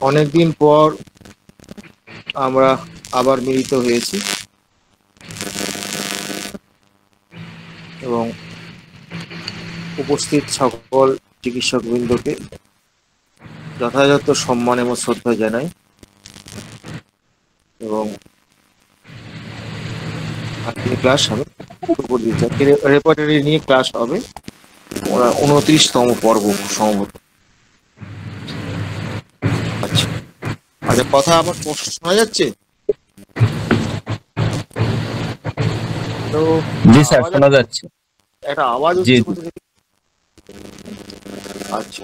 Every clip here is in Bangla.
অনেকদিন পর আমরা আবার মিলিত হয়েছি এবং উপস্থিত সকল চিকিৎসকবৃন্দকে যথাযথ সম্মান এবং শ্রদ্ধা জানাই এবং আজকে ক্লাস হবে রেপার্টরি নিয়ে ক্লাস হবে। ওরা 29তম পর্ব সম্ভবত। আচ্ছা আচ্ছা, কথা আমার স্পষ্ট শোনা যাচ্ছে তো? জি স্যার, আওয়াজ শোনা যাচ্ছে। একটা আওয়াজ জি হচ্ছে জি। কোথা থেকে? আচ্ছা,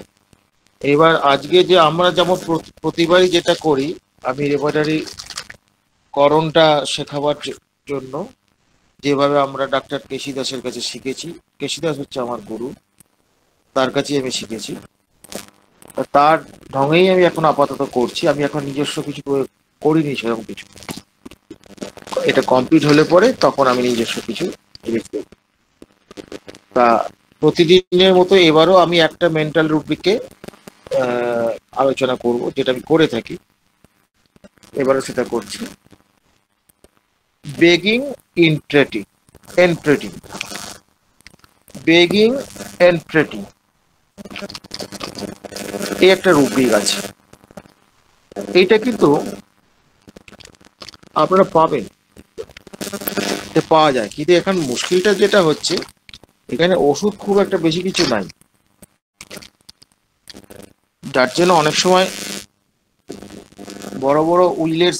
এবার আজকে যে আমরা যেমন প্রতিবারই যেটা করি, আমি রেপার্টারি করণটা শেখাবার জন্য যেভাবে আমরা ডাক্তার কেশি দাসের কাছে শিখেছি, কেশি দাস হচ্ছে আমার গুরু, তার কাছেই আমি শিখেছি। তার ঢঙেই আমি এখন আপাতত করছি। আমি এখন নিজস্ব কিছু করিনি সেরকম কিছু। এটা কমপ্লিট হলে পরে তখন আমি নিজস্ব কিছু লিখতে। তা প্রতিদিনের মতো এবারও আমি একটা মেন্টাল রুব্রিকে আলোচনা করব, যেটা আমি করে থাকি, এবারও সেটা করছি। বেগিং ইন্ট্রেটিং এন্ট্রেটিং বেগিং এন্ট্রেটিং এই একটা রুব্রিক আছে। এইটা কিন্তু আপনারা পাবেন, পাওয়া যায়, কিন্তু এখন মুশকিলটা যেটা হচ্ছে, এখানে ওষুধ খুব একটা বেশি কিছু নাই, যার জন্য অনেক সময় বড় বড় উইলের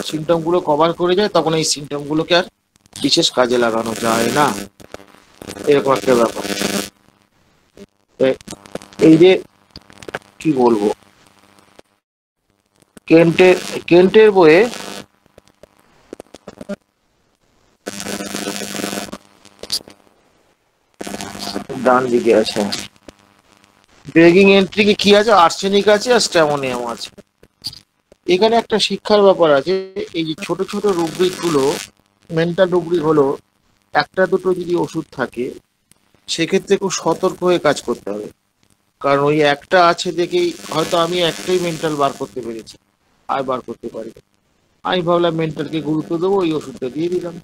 সিমটমগুলো কভার করে যায়, তখন এই সিমটমগুলোকে আর বিশেষ কাজে লাগানো যায় না, এরকম একটা ব্যাপার। এই যে কি বলবো, কেন্টের কেন্টের বইয়ে ডান দিকে আছে, বেগিং এন্ট্রি কি আছে, আর্সেনিক আছে আর স্ট্যামোনিয়াম আছে। এখানে একটা শিক্ষার ব্যাপার আছে। এই যে ছোট ছোট রুব্রিক গুলো, মেন্টাল রুব্রিক হলো, একটা দুটো যদি ওষুধ থাকে সেক্ষেত্রে খুব সতর্ক হয়ে কাজ করতে হবে। কারণ ওই একটা আছে দেখেই হয়তো আমি একটাই মেন্টাল বার করতে পেরেছি, আর বার করতে পারি। আমি ভাবলাম মেন্টালকে গুরুত্ব দেবো, ওই ওষুধটা দিয়ে দিলাম,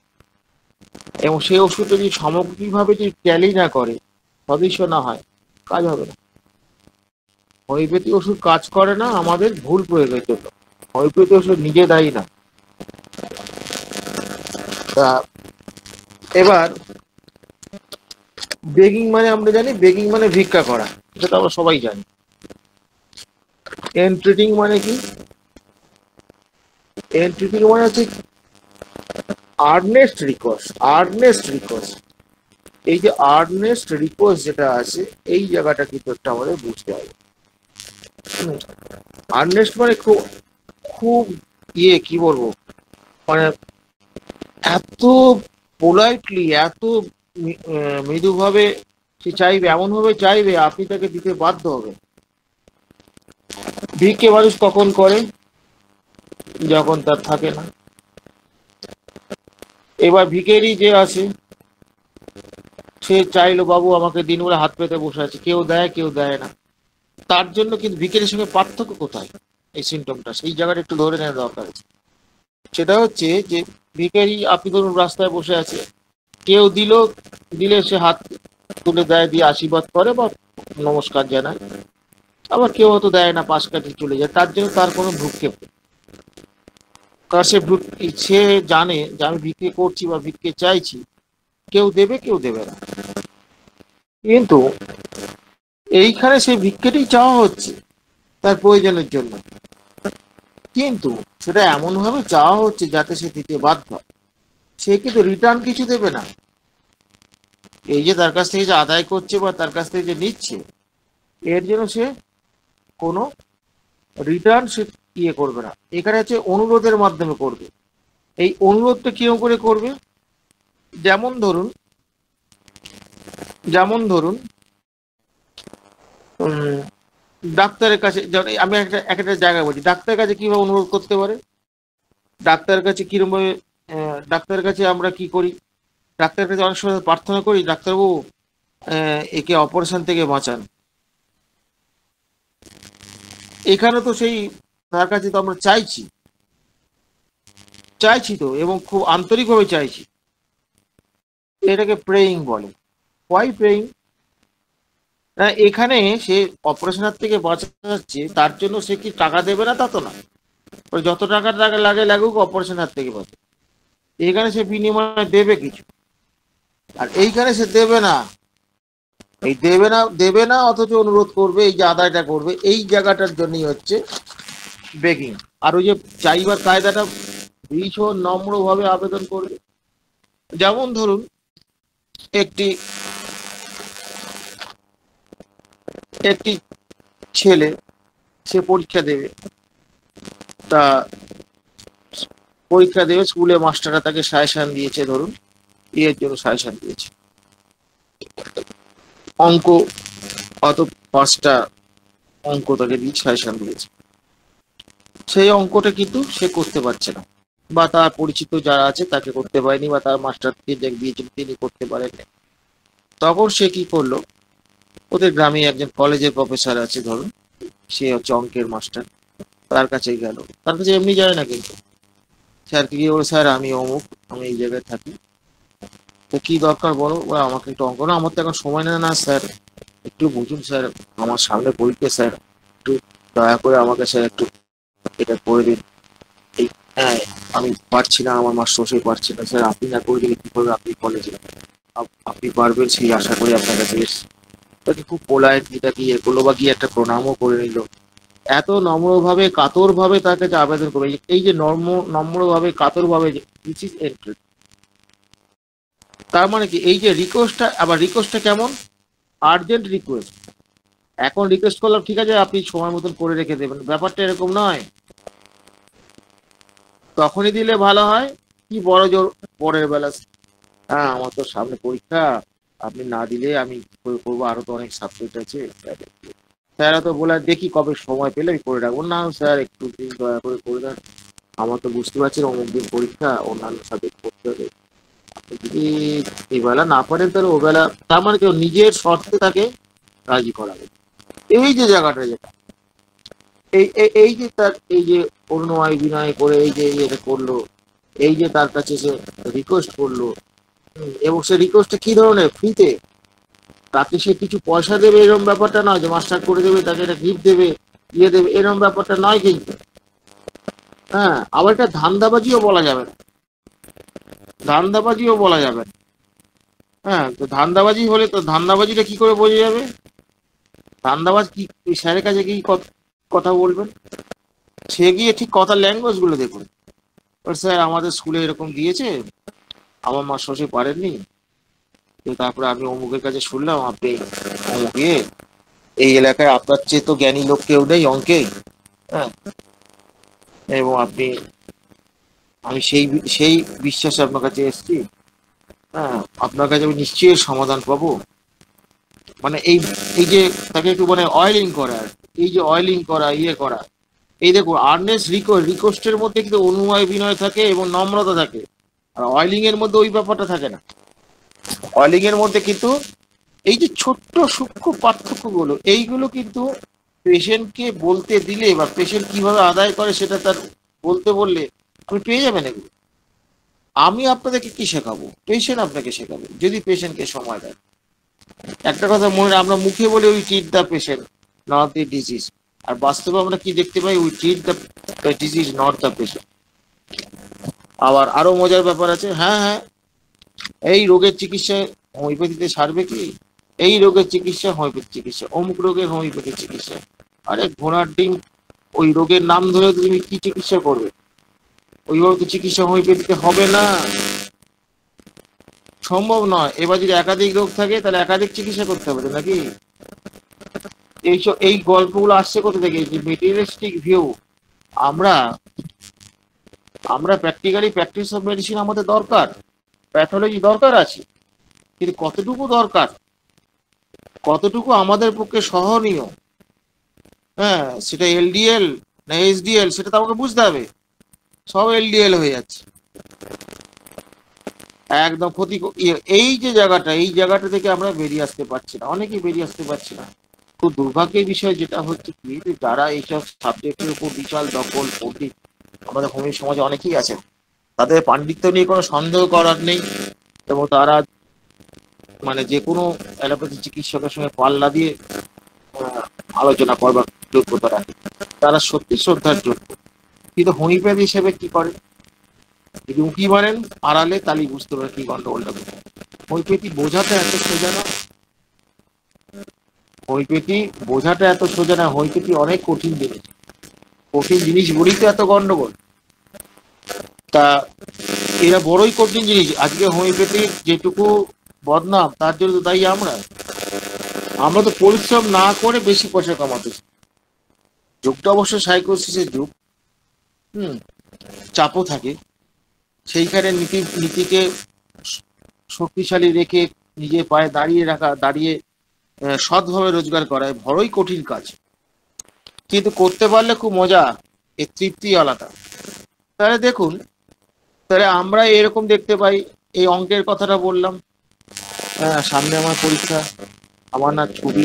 এবং সেই ওষুধটা যদি সামগ্রিকভাবে যদি ট্যালি না করে, সদৃশ্য না হয়, কাজ হবে না। হোমিওপ্যাথি ওষুধ কাজ করে না আমাদের ভুল প্রয়োগের জন্য। হোমিওপ্যাথি ওষুধ নিজে দায়ী না। তা এবার বেগিং মানে আমরা জানি, বেগিং মানে ভিক্ষা করা, এটা তো আমরা সবাই জানি। এন্ট্রিটিং মানে কি? এন্ট্রিটিং মানে হচ্ছে আর্নেস্ট রিকোয়েস্ট। এই যে আর্নেস্ট রিকোয়েস্ট যেটা আছে, এই জায়গাটা কিন্তু একটা আমাদের বুঝতে হবে। আর্নেস্ট মানে খুব খুব কি বলবো, মানে এত পোলাইটলি, এত মৃদুভাবে সে চাইবে, এমন ভাবে চাইবে আপনি তাকে দিতে বাধ্য হবে। ভিক্ষে মানুষ কখন করে? যখন তার থাকে না। এবার ভিখারি যে আছে, সে চাইলো বাবু আমাকে দিন, বলে হাত পেতে বসে আছে, কেউ দেয় কেউ দেয় না। তার জন্য কিন্তু ভিখারির সঙ্গে পার্থক্য কোথায়? এই সিমটমটা সেই জায়গাটা একটু ধরে নেওয়া দরকার আছে। সেটা হচ্ছে যে ভিখারি, আপনি ধরুন রাস্তায় বসে আছে, কেউ দিলে সে হাত তুলে দেয়, দিয়ে আশীর্বাদ করে বা নমস্কার জানায়। আবার কেউ হয়তো দেয় না, পাশ কাটিয়ে চলে যায়, তার জন্য তার কোনো ভ্রুক্ষেপ নেই। কারণ সে জানে যে আমি ভিক্ষে করছি বা ভিক্ষে চাইছি, কেউ দেবে কেউ দেবে না। কিন্তু এইখানে সেই ভিক্ষেটি চাওয়া হচ্ছে তার প্রয়োজনের জন্য, কিন্তু সেটা এমন ভাবে চাওয়া হচ্ছে যাতে সে দিতে বাধ্য। সে কিন্তু রিটার্ন কিছু দেবে না। এই যে তার কাছ থেকে যে আদায় করছে বা তার কাছ থেকে যে নিচ্ছে, এর জন্য সে কোনো রিটার্ন সে করবে না। এখানে হচ্ছে অনুরোধের মাধ্যমে করবে। এই অনুরোধটা কিরকম করে করবে? যেমন ধরুন যেমন ধরুন, ডাক্তারের কাছে, আমি একটা জায়গায় বলছি, ডাক্তারের কাছে কিভাবে অনুরোধ করতে পারে? ডাক্তারের কাছে কিরকম ভাবে, ডাক্তারের কাছে আমরা কি করি? ডাক্তারের কাছে অনেক সময় প্রার্থনা করি, ডাক্তারবাবু একে অপারেশন থেকে বাঁচান। এখানে তো সেই তার কাছে তো আমরা চাইছি, চাইছি তো, এবং খুব আন্তরিকভাবে চাইছি। এটাকে প্রেয়িং বলে। Why praying? না, এখানে সে অপারেশনের থেকে বাঁচাচ্ছে, তার জন্য সে কি টাকা দেবে না তা তো না। ওই যত টাকা টাকা লাগে লাগুক, অপারেশন হাত থেকে বাঁচে। এখানে সে বিনিময়ে দেবে কিছু, আর এইখানে সে দেবে না। এই দেবে না অথচ অনুরোধ করবে, এই যে আদায়টা করবে, এই জায়গাটার জন্যই হচ্ছে বেগিং। আর ওই যে চাইবার কায়দাটা ভীষণ নম্র ভাবে আবেদন করবে। যেমন ধরুন, একটি একটি ছেলে, সে পরীক্ষা দেবে, তা পরীক্ষা দেবে, স্কুলে মাস্টাররা তাকে সাজেশন দিয়েছে, ধরুন এর জন্য সাজেশন দিয়েছে অঙ্ক, অত 5টা অঙ্ক তাকে দিয়ে সাজেশন দিয়েছে। সেই অঙ্কটা কিন্তু সে করতে পারছে না, বা তার পরিচিত যারা আছে তাকে করতে পারেনি, বা তার মাস্টারকে যে দিয়েছিল তিনি করতে পারেননি। তখন সে কি করলো, ওদের গ্রামে একজন কলেজের প্রফেসর আছে ধরুন, সে হচ্ছে অঙ্কের মাস্টার, তার কাছে গেল। তার কাছে এমনি যায় না কিন্তু, স্যারকে গিয়ে বলো, স্যার আমি অমুক, আমি এই জায়গায় থাকি, তো কি দরকার বলো, ওরা আমাকে একটু অঙ্ক, না আমার তো এখন সময় নেই, না স্যার একটু বুঝুন স্যার, আমার সামনে পরীক্ষা স্যার, একটু দয়া করে আমাকে স্যার একটু এটা করে দিন। এই হ্যাঁ, আমি পারছি না, আমার মাস্টার মশাই পারছে না স্যার, আপনি না করে দিলে কি করবে, আপনি কলেজে আপনি পারবেন সেই আশা করি আপনার কাছে এসেছি। তাকে খুব পোলাইট তাকে ইয়ে করলো, বা গিয়ে একটা প্রণামও করে নিল। এত নম্রভাবে কাতরভাবে তার কাছে আবেদন করবে, এই যে নম্রভাবে কাতরভাবে, দিস ইজ এন্ট্রি। তার মানে কি, এই যে রিকোয়েস্টটা, আবার রিকোয়েস্টটা কেমন, আর্জেন্ট রিকোয়েস্ট। এখন রিকোয়েস্ট করলাম, ঠিক আছে আপনি সময় মতন করে রেখে দেবেন, ব্যাপারটা এরকম নয়। তখনই দিলে ভালো হয়, কি বড় জোর পরের বেলা, হ্যাঁ আমার তো সামনে পরীক্ষা, আপনি না দিলে আমি কি করে করবো, আরো তো অনেক সাবজেক্ট আছে। স্যাররা তো বলে, দেখি কবে সময় পেলে আমি করে রাখবো, না স্যার একটু প্লিজ দয়া করে করে দেন, আমার তো বুঝতে পারছেন অমুক দিন পরীক্ষা, অন্যান্য সাবজেক্ট পড়তে হবে, আপনি যদি এই বেলা না পারেন তাহলে ও বেলা। তার মানে কেউ নিজের শর্তে তাকে রাজি করাবে। এই যে জায়গাটা, যেটা এই যে তার এই যে অন্যয় বিনয় করে এই যে এটা করলো, এই যে তার কাছে সে রিকোয়েস্ট করলো, এবং সে রিকোয়েস্টটা কি ধরনের, ফ্রিতে, তাকে সে কিছু পয়সা দেবে এরকম ব্যাপারটা নয়, যে মাস্টার করে দেবে তাকে একটা গিফট দেবে, ইয়ে দেবে, এরকম ব্যাপারটা নয় কিন্তু। হ্যাঁ, আবার এটা ধান্দাবাজিও বলা যাবে না, ধান্দাবাজিও বলা যাবে না। হ্যাঁ, তো ধান্দাবাজি হলে তো ধান্দাবাজিটা কি করে বোঝা যাবে? ধান্দাবাজ কি স্যারের কাছে কি কথা বলবেন? সে গিয়ে ঠিক কথার ল্যাঙ্গুয়েজ গুলো দেখুন, স্যার আমাদের স্কুলে এরকম দিয়েছে, আমার মা শশী পারেননি, তো তারপরে আমি অমুকের কাছে শুনলাম আপনি অমুকে, এই এলাকায় আপনার চেয়ে তো জ্ঞানী লোক কেউ নেই অঙ্কে, হ্যাঁ, এবং আপনি, আমি সেই সেই বিশ্বাসে আপনার কাছে এসেছি, হ্যাঁ আপনার কাছে আমি নিশ্চয়ই সমাধান পাবো। মানে এই এই যে তাকে একটু মানে অয়েলিং করা, এই যে অয়েলিং করা, ইয়ে করা, এই দেখো আর্নেস্ট রিকোয়েস্টের মধ্যে কিন্তু অনুনয় বিনয় থাকে এবং নম্রতা থাকে, আর অয়েলিং এর মধ্যে ওই ব্যাপারটা থাকে না। অয়েলিং এর মধ্যে কিন্তু এই যে ছোট্ট সূক্ষ্ম পার্থক্যগুলো, এইগুলো কিন্তু পেশেন্টকে বলতে দিলে, বা পেশেন্ট কিভাবে আদায় করে সেটা তার বলতে বললে আপনি পেয়ে যাবেন এগুলো। আমি আপনাদেরকে কি শেখাবো, পেশেন্ট আপনাকে শেখাবে যদি পেশেন্টকে সময় দেয়। একটা কথা মনে, আমরা মুখে বলি we treat the patient not the disease, আর বাস্তবে আমরা কি দেখতে পাই, we treat the disease not the patient. আবার আরো মজার ব্যাপার আছে, হ্যাঁ হ্যাঁ এই রোগের চিকিৎসা হোমিওপ্যাথিতে সারবে কি, এই রোগের চিকিৎসা হোমিওপ্যাথি চিকিৎসা, অমুক রোগের হোমিওপ্যাথি চিকিৎসা। আরে ঘোড়ার ডিম, ওই রোগের নাম ধরে তুমি কি চিকিৎসা করবে? ওইভাবে তো চিকিৎসা হোমিওপ্যাথিতে হবে না, সম্ভব নয়। এবার যদি একাধিক রোগ থাকে তাহলে একাধিক চিকিৎসা করতে হবে তো নাকি? এইসব এই গল্পগুলো আসছে কোথা থেকে, যে মেটেরিয়ালিস্টিক ভিউ। আমরা আমরা প্র্যাকটিক্যালি প্র্যাকটিস অফ মেডিসিন আমাদের দরকার, প্যাথোলজি দরকার আছে, কিন্তু কতটুকু দরকার, কতটুকু আমাদের পক্ষে সহনীয়, হ্যাঁ সেটা এলডিএল না এইচডিএল সেটা তো আমাকে বুঝতে হবে। সব এলডিএল হয়ে যাচ্ছে, একদম ক্ষতি এই যে জায়গাটা, এই জায়গাটা থেকে আমরা বেরিয়ে আসতে পারছি না, অনেকেই বেরিয়ে আসতে পারছি না। খুব দুর্ভাগ্যের বিষয় যেটা হচ্ছে কি, যে যারা এইসব সাবজেক্টের উপর বিশাল দখল পণ্ডিত আমাদের হোমিও সমাজে অনেকেই আছেন, তাদের পাণ্ডিত্য নিয়ে কোনো সন্দেহ করার নেই, এবং তারা মানে যে কোনো অ্যালোপ্যাথি চিকিৎসকের সঙ্গে পাল্লা দিয়ে আহ, আলোচনা করবার যোগ্যতা রাখে, তারা সত্যি শ্রদ্ধার যোগ্য। কিন্তু হোমিওপ্যাথি হিসেবে কি করে, যদি উঁকি মারেন আড়ালে, তাহলে বুঝতে পারে কি গন্ডগোলটা কোথায়। হোমিওপ্যাথি বোঝাতে এত সোজা না, হোমিওপ্যাথি বোঝাটা এত সোজা না, হোমিওপ্যাথি অনেক কঠিন জিনিস, কঠিন জিনিস বলেই তো এত গন্ডগোল। তা এরা বড়ই কঠিন জিনিস। আজকে হোমিওপ্যাথি যেটুকু বদনাম, তার জন্য তো দায়ী আমরা। আমরা তো পরিশ্রম না করে বেশি পয়সা কামাতে চাই। যুগটা অবশ্য সাইকোসিসের যুগ, হুম, চাপও থাকে। সেইখানে নীতিকে শক্তিশালী রেখে নিজের পায়ে দাঁড়িয়ে রাখা, দাঁড়িয়ে সৎভাবে রোজগার করা বড়ই কঠিন কাজ, কিন্তু করতে পারলে খুব মজা, এর তৃপ্তি আলাদা। তাহলে দেখুন, তাহলে আমরা এরকম দেখতে পাই, এই অঙ্কের কথাটা বললাম, সামনে আমার পরীক্ষা, আমার না ছবি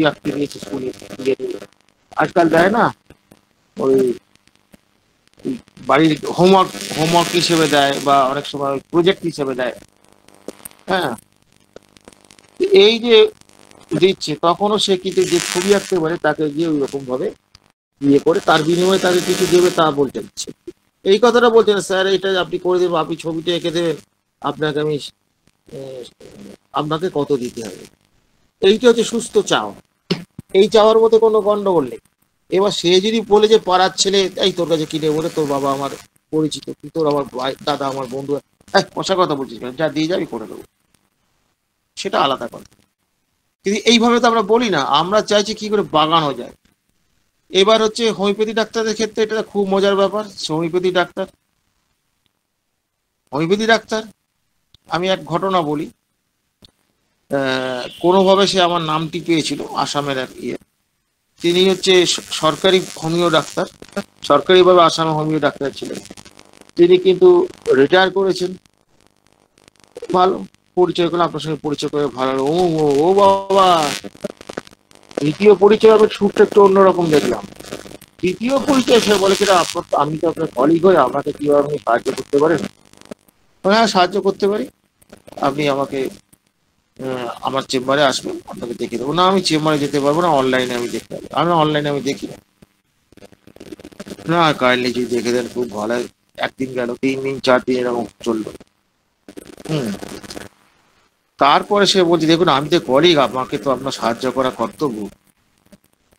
আঁকতে দিয়েছে স্কুলে, আজকাল দেয় না ওই বাড়ির হোমওয়ার্ক হিসেবে দেয়, বা অনেক সময় প্রজেক্ট হিসেবে দেয়। হ্যাঁ, এই যে দিচ্ছে, তখনও সে কিন্তু যে ছবি আঁকতে পারে তাকে গিয়ে ওই রকম ভাবে ইয়ে করে, তার বিনিময়ে তাকে কিছু দেবে, তা বলতে দিচ্ছে। এই কথাটা বলছেন, স্যার এটা আপনি করে দেবেন, আপনি ছবিটা এঁকে দেবেন, আপনাকে আমি আহ, আপনাকে কত দিতে হবে। এইটা হচ্ছে সুস্থ চাওয়া। এই চাওয়ার মধ্যে কোনো গন্ডগোল নেই। এবার সে যদি বলে যে পাড়ার ছেলে, এই তোর কাছে কিনে বলে, তোর বাবা আমার পরিচিত, তুই তোর আমার দাদা আমার বন্ধু, কষা কথা বলছিস কেন, যা দিয়ে যাবি করে দেবো, সেটা আলাদা কথা। কিন্তু এইভাবে তো আমরা বলি না, আমরা চাইছি কি করে বাগানো যায়। এবার হচ্ছে হোমিওপ্যাথি ডাক্তারদের ক্ষেত্রে এটা খুব মজার ব্যাপার। হোমিওপ্যাথি ডাক্তার, আমি এক ঘটনা বলি। কোনোভাবে সে আমার নামটি পেয়েছিল, আসামের এক ইয়ে, তিনি হচ্ছে সরকারি হোমিও ডাক্তার, সরকারিভাবে আসামে হোমিও ডাক্তার ছিলেন। তিনি কিন্তু রিটায়ার করেছেন। ভালো পরিচয় করলাম, আপনার সঙ্গে পরিচয় করে ভালো লাগলো। ও ও ও বাবা, দ্বিতীয় পরিচয় আমি ছুটটা একটু অন্যরকম দেখলাম। দ্বিতীয় পরিচয় সে বলে কিনা, আপনার আমি তো আপনার কলিগ হয়ে আপনাকে কিভাবে আপনি সাহায্য করতে পারেন। হ্যাঁ, সাহায্য করতে পারি। আপনি আমাকে আমার চেম্বারে আসবেন, আপনাকে দেখে দেবো। না, আমি চেম্বারে যেতে পারবো না, অনলাইনে আমি দেখতে পাবো। অনলাইনে আমি দেখি না। না, কাইন্ডলি যদি দেখে দেন খুব ভালো হয়। একদিন গেল, 3 দিন 4 দিন এরকম চললো। হুম। তারপরে সে বলছে, দেখুন আমি তো কলিগ, আমাকে তো আপনার সাহায্য করা কর্তব্য।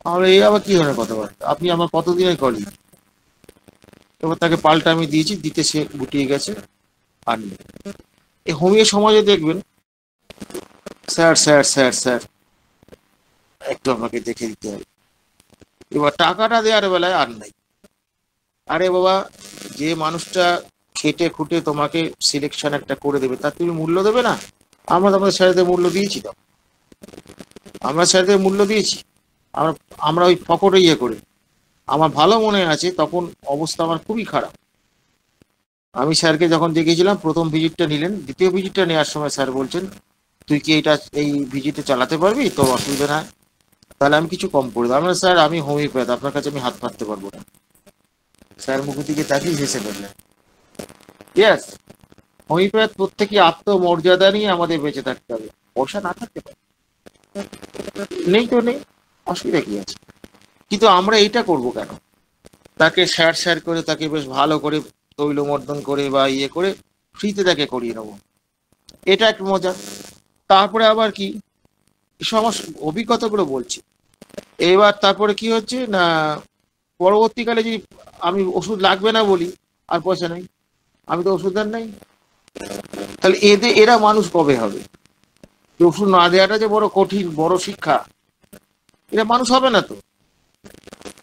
আমার এই আবার কি ধরনের কথাবার্তা, আপনি আমার কতদিনের কলিগ। এবার তাকে পাল্টা আমি দিয়েছি, দিতে সে গুটিয়ে গেছে। আর নেই। এই হোমিও সমাজে দেখবেন, স্যার স্যার স্যার স্যার, একটু আমাকে দেখে দিতে হবে। এবার টাকাটা দেওয়ার বেলায় আর নাই। আরে বাবা, যে মানুষটা খেটে খুঁটে তোমাকে সিলেকশন একটা করে দেবে, তার তুমি মূল্য দেবে না? আমরা তো আমাদের স্যারেদের মূল্য দিয়েছি, তো আমরা স্যারেদের মূল্য দিয়েছি। আমরা আমরা ওই ফকটে ইয়ে করে, আমার ভালো মনে আছে তখন অবস্থা আমার খুবই খারাপ। আমি স্যারকে যখন দেখিয়েছিলাম, প্রথম ভিজিটটা নিলেন, দ্বিতীয় ভিজিটটা নেওয়ার সময় স্যার বলছেন, তুই কি এই ভিজিটে চালাতে পারবি, তো অসুবিধা নাই, তাহলে আমি কিছু কম করে দেবো। আমরা, স্যার আমি হোমিওপ্যাথ, আপনার কাছে আমি হাত পাততে পারবো না। স্যার মুখের দিকে তাকিয়ে হেসে ফেললেন। ইয়েস, হোমিওপ্যাথ প্রত্যেকে আত্মমর্যাদা নিয়ে আমাদের বেঁচে থাকতে হবে। পয়সা না থাকতে পারে, নেই তো নেই, অসুবিধা কি আছে। কিন্তু আমরা এইটা করব কেন? তাকে স্যার স্যার করে, তাকে বেশ ভালো করে তৈলমর্দন করে বা ইয়ে করে ফ্রিতে তাকে করিয়ে নেবো, এটা একটা মজা। তারপরে আবার কি, এসব আমার অভিজ্ঞতাগুলো বলছি। এবার তারপরে কি হচ্ছে না, পরবর্তীকালে যদি আমি ওষুধ লাগবে না বলি, আর পয়সা নেই, আমি তো ওষুধ আর নাই, তাহলে এরা মানুষ কবে হবে? ওষুধ না দেওয়াটা যে বড় কঠিন, বড় শিক্ষা, এরা মানুষ হবে না তো।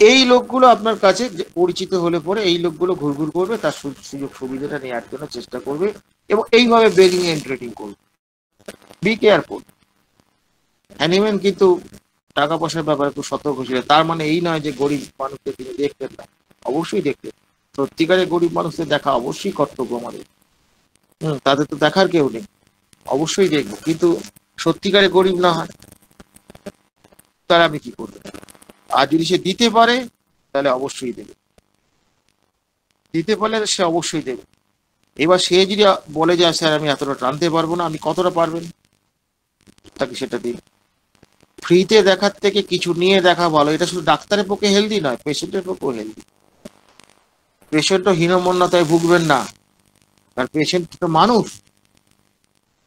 এই লোকগুলো আপনার কাছে পরিচিত হলে পরে এই লোকগুলো ঘুরঘুর করবে, তার সুযোগ সুবিধাটা নেওয়ার জন্য চেষ্টা করবে, এবং এইভাবে বেগিং এন্ড ট্রেডিং করবে। Be careful. হ্যানিম্যান কিন্তু টাকা পয়সার ব্যাপারে খুব সতর্ক ছিল। তার মানে এই নয় যে গরিব মানুষকে তিনি দেখতেন না, অবশ্যই দেখতেন। সত্যিকারের গরিব মানুষদের দেখা অবশ্যই কর্তব্য আমাদের। তাদের তো দেখার কেউ নেই, অবশ্যই দেখবো, কিন্তু সত্যিকারে গরিব না হয়। তাহলে আমি কি করবো? আর যদি সে দিতে পারে তাহলে অবশ্যই দেবে, দিতে পারলে সে অবশ্যই দেবে। এবার সে যদি বলে যে স্যার আমি এতটা টানতে পারবো না, আমি কতটা পারবেন তাকে সেটা দিন। ফ্রিতে দেখার থেকে কিছু নিয়ে দেখা ভালো। এটা শুধু ডাক্তারের পক্ষে হেলদি নয়, পেশেন্টের পক্ষেও হেলদি। পেশেন্টও হীনমন্যতায় ভুগবেন না, আর পেশেন্ট তো মানুষ,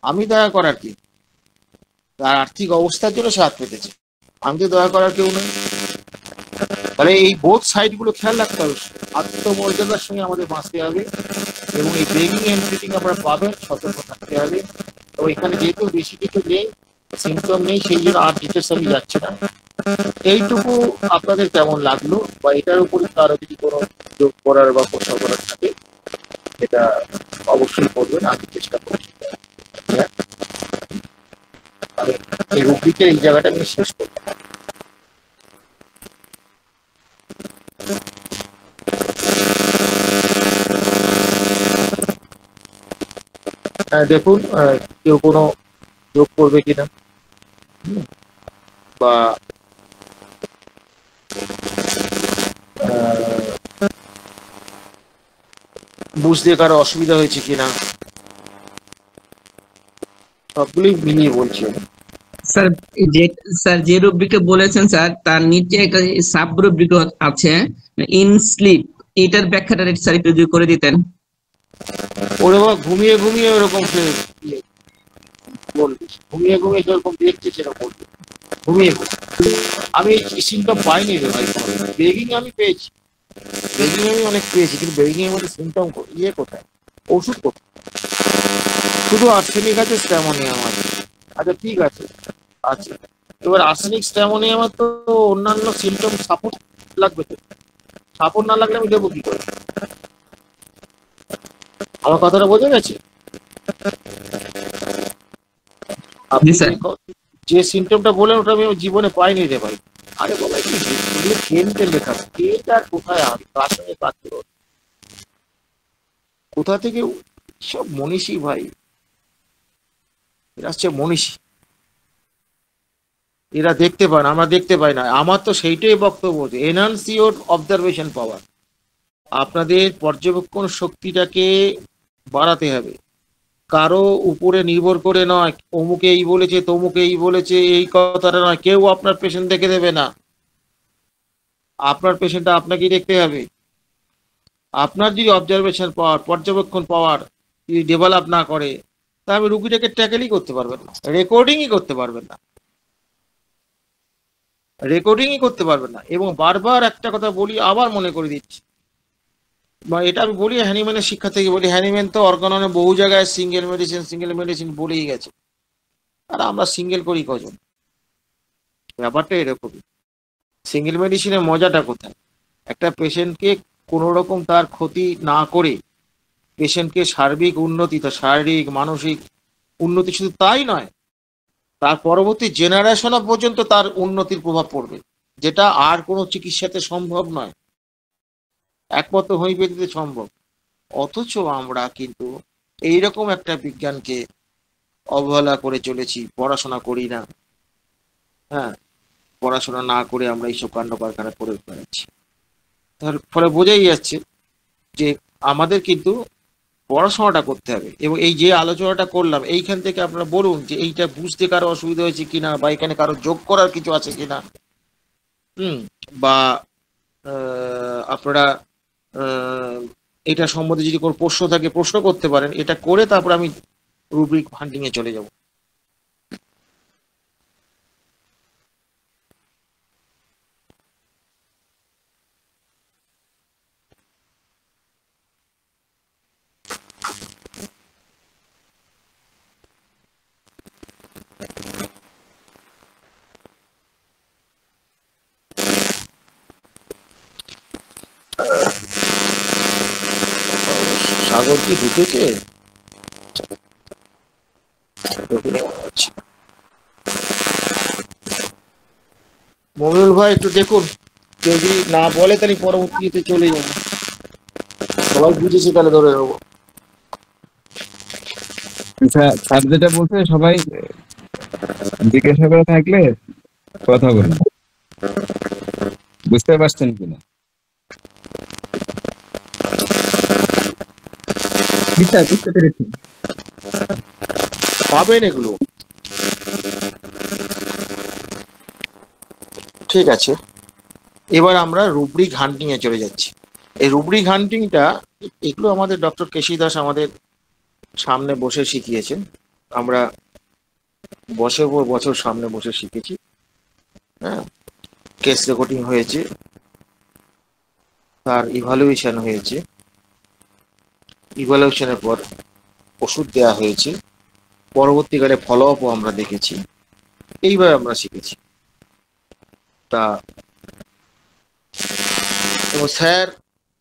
আমি দয়া করার কি? তার আর্থিক অবস্থার জন্য সে হাত পেতেছে, আমি তো দয়া করার কেউ নেই। তাহলে এই বোথ সাইড গুলো খেয়াল রাখতে হবে, আত্মমর্যাদার সঙ্গে আমাদের বাঁচতে হবে, এবং এই ব্রেকিং এন্ড ফিটিং আমরা পাবেন, সতর্ক থাকতে হবে। তো এখানে যেহেতু বেশি কিছু নেই, সিমটম নেই, সেই জন্য আর ডিটেলস আমি যাচ্ছি না। এইটুকু আপনাদের কেমন লাগলো, বা এটার উপরে কারো যদি কোনো যোগ করার বা প্রশ্ন করার থাকে এটা অবশ্যই করবেন, আমি চেষ্টা করছি। আমি এই রুগীকে এই জায়গাটা আমি শেষ করবো। দেখুন কেউ কোনো যোগ করবে কিনা, বা বুঝতে কারো অসুবিধা হয়েছে কিনা, সবগুলি মিলিয়ে বলছি। স্যার যে স্যার যে রুব্রিকে বলেছেন স্যার, তার নিচে একটা সাব রুব্রিক আছে, ইন স্লিপ, এটার ব্যাখ্যাটা স্যার একটু যদি করে দিতেন। ওরে বাবা, ঘুমিয়ে ঘুমিয়ে ওরকম বলবে, ঘুমিয়ে ঘুমিয়ে যেরকম দেখছে সেরকম বলবে, ঘুমিয়ে ঘুমিয়ে। আমি সিমটম পাইনি রে ভাই, বেগিং আমি পেয়েছি, বেগিং আমি অনেক পেয়েছি, কিন্তু বেগিং এর মধ্যে সিমটম কোথায়, ওষুধ কোথায়? শুধু আর্সেনিক আছে, স্ট্যামোনিয়াম আছে। আচ্ছা ঠিক আছে, আছে। এবার আর্সেনিক স্ট্যামোনিয়াম তো অন্যান্য সিমটম সাপোর্ট লাগবে তো, সাপোর্ট না লাগলে আমি দেবো কি করে? আমার কথাটা বোঝা গেছে? আপনি যে সিমটমটা বলেন ওটা আমি জীবনে পাইনি রে ভাই। আরে বাবা, কি কেনতে লেখা, কেনটা কোথায়, আমি কার সঙ্গে কাজ করবো, কোথা থেকে? সব মনীষী ভাই, এরা হচ্ছে মনীষী, এরা দেখতে পায় না, আমরা দেখতে পাই না। আমার তো সেইটাই বক্তব্য, এনহান্স ইওর অবজারভেশন পাওয়ার, আপনাদের পর্যবেক্ষণ শক্তিটাকে বাড়াতে হবে। কারো উপরে নির্ভর করে নয়, অমুকে এই বলেছে তমুকে এই বলেছে, এই কথাটা নয়। কেউ আপনার পেশেন্ট দেখে দেবে না, আপনার পেশেন্টটা আপনাকেই দেখতে হবে। আপনার যদি অবজারভেশন পাওয়ার, পর্যবেক্ষণ পাওয়ার যদি ডেভেলপ না করে, তাহলে রুগীটাকে ট্যাকেলই করতে পারবেন না, রেকর্ডিংই করতে পারবেন না, রেকর্ডিংই করতে পারবেন না। এবং বারবার একটা কথা বলি, আবার মনে করে দিচ্ছি, বা এটা আমি বলি হ্যানিম্যানের শিক্ষা থেকে বলি, হ্যানিম্যান তো অর্গাননে বহু জায়গায় সিঙ্গেল মেডিসিন বলেই গেছে, আর আমরা সিঙ্গেল করি কজন? ব্যাপারটা এরকমই। সিঙ্গেল মেডিসিনের মজাটা কোথায়? একটা পেশেন্টকে কোনো রকম তার ক্ষতি না করে পেশেন্টকে সার্বিক উন্নতি, তার শারীরিক মানসিক উন্নতি, শুধু তাই নয়, তার পরবর্তী জেনারেশন পর্যন্ত তার উন্নতির প্রভাব পড়বে, যেটা আর কোনো চিকিৎসাতে সম্ভব নয়, একমাত্র হোমিওপ্যাথিতে সম্ভব। অথচ আমরা কিন্তু এইরকম একটা বিজ্ঞানকে অবহেলা করে চলেছি, পড়াশোনা করি না। হ্যাঁ, পড়াশোনা না করে আমরা এইসব কাণ্ড কারখানা করে বেড়াচ্ছি। তার ফলে বোঝাই যাচ্ছে যে আমাদের কিন্তু পড়াশোনাটা করতে হবে। এবং এই যে আলোচনাটা করলাম, এইখান থেকে আপনারা বলুন যে এইটা বুঝতে কারো অসুবিধা হয়েছে কিনা, বা এখানে কারো যোগ করার কিছু আছে কিনা। বা আপনারা এটা সম্বন্ধে যদি কোনো প্রশ্ন থাকে প্রশ্ন করতে পারেন, এটা করে তারপর আমি রুব্রিক হান্টিং এ চলে যাব। সাগর কি ঢুকেছে? মমিনুল ভাই একটু দেখুন, কেউ যদি না বলে তাহলে পরবর্তীতে চলে যাবো, সবাই বুঝেছে তাহলে ধরে নেবো। স্যার যেটা বলছে সবাই জিজ্ঞাসা করে থাকলে কথা বলুন। বুঝতে পারছেন কিনা? জি স্যার, বুঝতে পেরেছি। পাবেন এগুলো। ঠিক আছে, এবার আমরা রুব্রিক হান্টিং এ চলে যাচ্ছি। এই রুব্রিক হান্টিংটা, এগুলো আমাদের ডক্টর কেশী দাস আমাদের সামনে বসে শিখিয়েছেন। আমরা বছর পর বছর সামনে বসে শিখেছি। হ্যাঁ, কেস রেকর্ডিং হয়েছে, তার ইভালুয়েশন হয়েছে, ইভালুয়েশনের পর ওষুধ দেওয়া হয়েছে, পরবর্তীকালে ফলো আপও আমরা দেখেছি। এইভাবে আমরা শিখেছি। তা এবং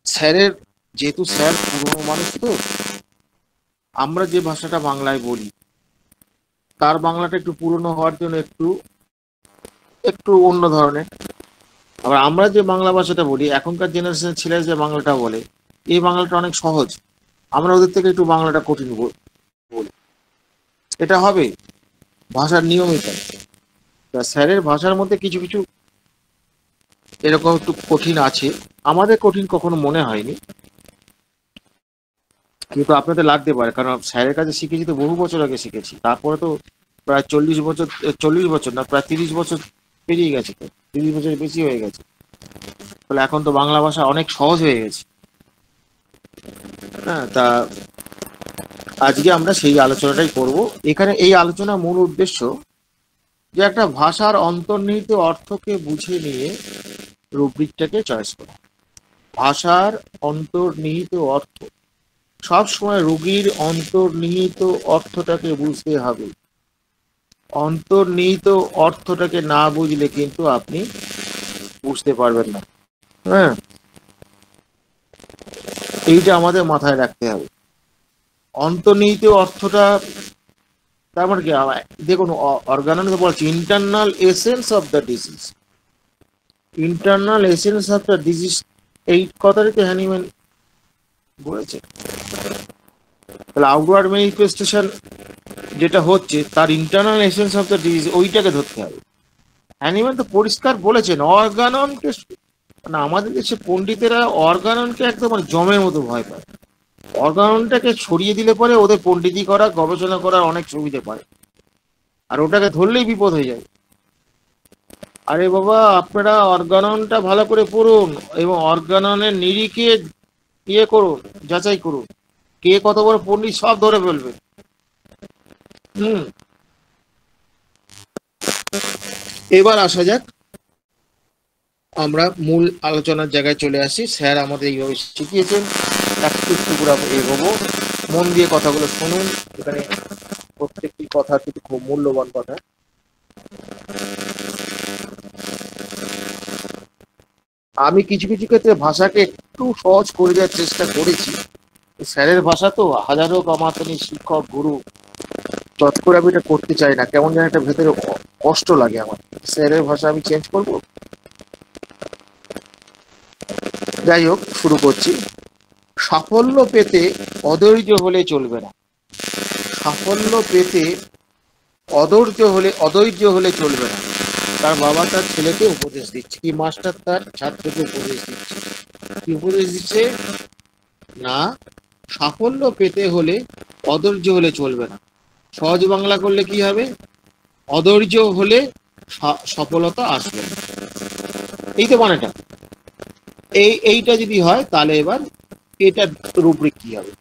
স্যারের যেহেতু স্যার পুরনো মানুষ, তো আমরা যে ভাষাটা বাংলায় বলি তার বাংলাটা একটু পুরনো হওয়ার জন্য একটু একটু অন্য ধরনের। আবার আমরা যে বাংলা ভাষাটা বলি, এখনকার জেনারেশনের ছেলেরা যে বাংলাটা বলে, এই বাংলাটা অনেক সহজ। আমরা ওদের থেকে একটু বাংলাটা কঠিন বলি। এটা হবে, ভাষার নিয়মই তাই। তা স্যারের ভাষার মধ্যে কিছু কিছু এরকম একটু কঠিন আছে, আমাদের কঠিন কখনো মনে হয়নি, কিন্তু আপনাদের লাগতে পারে, কারণ স্যারের কাছে শিখেছি তো বহু বছর আগে শিখেছি। তারপরে তো প্রায় 40 বছর, 40 বছর না, প্রায় 30 বছর পেরিয়ে গেছে, তো 30 বছর বেশি হয়ে গেছে। তাহলে এখন তো বাংলা ভাষা অনেক সহজ হয়ে গেছে। হ্যাঁ, তা আজকে আমরা সেই আলোচনাটাই করব। এখানে এই আলোচনার মূল উদ্দেশ্য যে একটা ভাষার অন্তর্নিহিত অর্থকে বুঝে নিয়ে রুব্রিকটাকে চয়েস করা। ভাষার অন্তর্নিহিত অর্থ, সব সময় রোগীর অন্তর্নিহিত অর্থটাকে বুঝতে হবে। অন্তর্নিহিত অর্থটাকে না বুঝলে কিন্তু আপনি বুঝতে পারবেন না। হ্যাঁ, এইটা আমাদের মাথায় রাখতে হবে। অন্তর্নিহিত অর্থটা তার মানে কি, দেখুন, অর্গানন বলছে internal essence of the disease. Internal essence of the disease, এই কথাটাকে হ্যানিম্যান বলেছে। তাহলে আউটওয়ার্ড ম্যানিফেস্টেশন যেটা হচ্ছে, তার internal essence of the disease, ওইটাকে ধরতে হবে। হ্যানিম্যান তো পরিষ্কার বলেছেন অর্গাননকে, মানে আমাদের দেশে পণ্ডিতেরা অর্গাননকে একদম মানে জমের মতো ভয় পায়। অর্গাননটাকে ছড়িয়ে দিলে পরে ওদের পণ্ডিতি করা, গবেষণা করার অনেক সুবিধে পায়, আর ওটাকে ধরলেই বিপদ হয়ে যায়। আরে বাবা, আপনারা অর্গাননটা ভালো করে পড়ুন এবং অর্গাননের নিরিখে ইয়ে করুন, যাচাই করুন, কে কত বড় পণ্ডিত সব ধরে ফেলবে। হুম, এবার আসা যাক, আমরা মূল আলোচনার জায়গায় চলে আসি। স্যার আমাদের এইভাবে শিখিয়েছেন, একটু একটু করে এগোবো। মন দিয়ে কথাগুলো শুনুন, এখানে প্রত্যেকটি কথা কিন্তু খুব মূল্যবান কথা। আমি কিছু কিছু ক্ষেত্রে ভাষাকে একটু সহজ করে দেওয়ার চেষ্টা করেছি। স্যারের ভাষা তো, হাজারো কামাতানি শিক্ষক গুরু, চট করে আমি এটা করতে চাই না, কেমন যেন একটা ভেতরে কষ্ট লাগে আমার। স্যারের ভাষা আমি চেঞ্জ করব। যাই হোক, শুরু করছি। সাফল্য পেতে অধৈর্য হলে চলবে না। সাফল্য পেতে অধৈর্য হলে চলবে না। তার বাবা তার ছেলেকে উপদেশ দিচ্ছে, কি মাস্টার তার ছাত্রকে উপদেশ দিচ্ছে। কি উপদেশ দিচ্ছে? না, সাফল্য পেতে হলে অধৈর্য হলে চলবে না। সহজ বাংলা করলে কি হবে? অধৈর্য হলে সফলতা আসবে না। এই তো মানেটা। এইটা যদি হয়, তাহলে এবার এটা রুব্রিক কি হবে?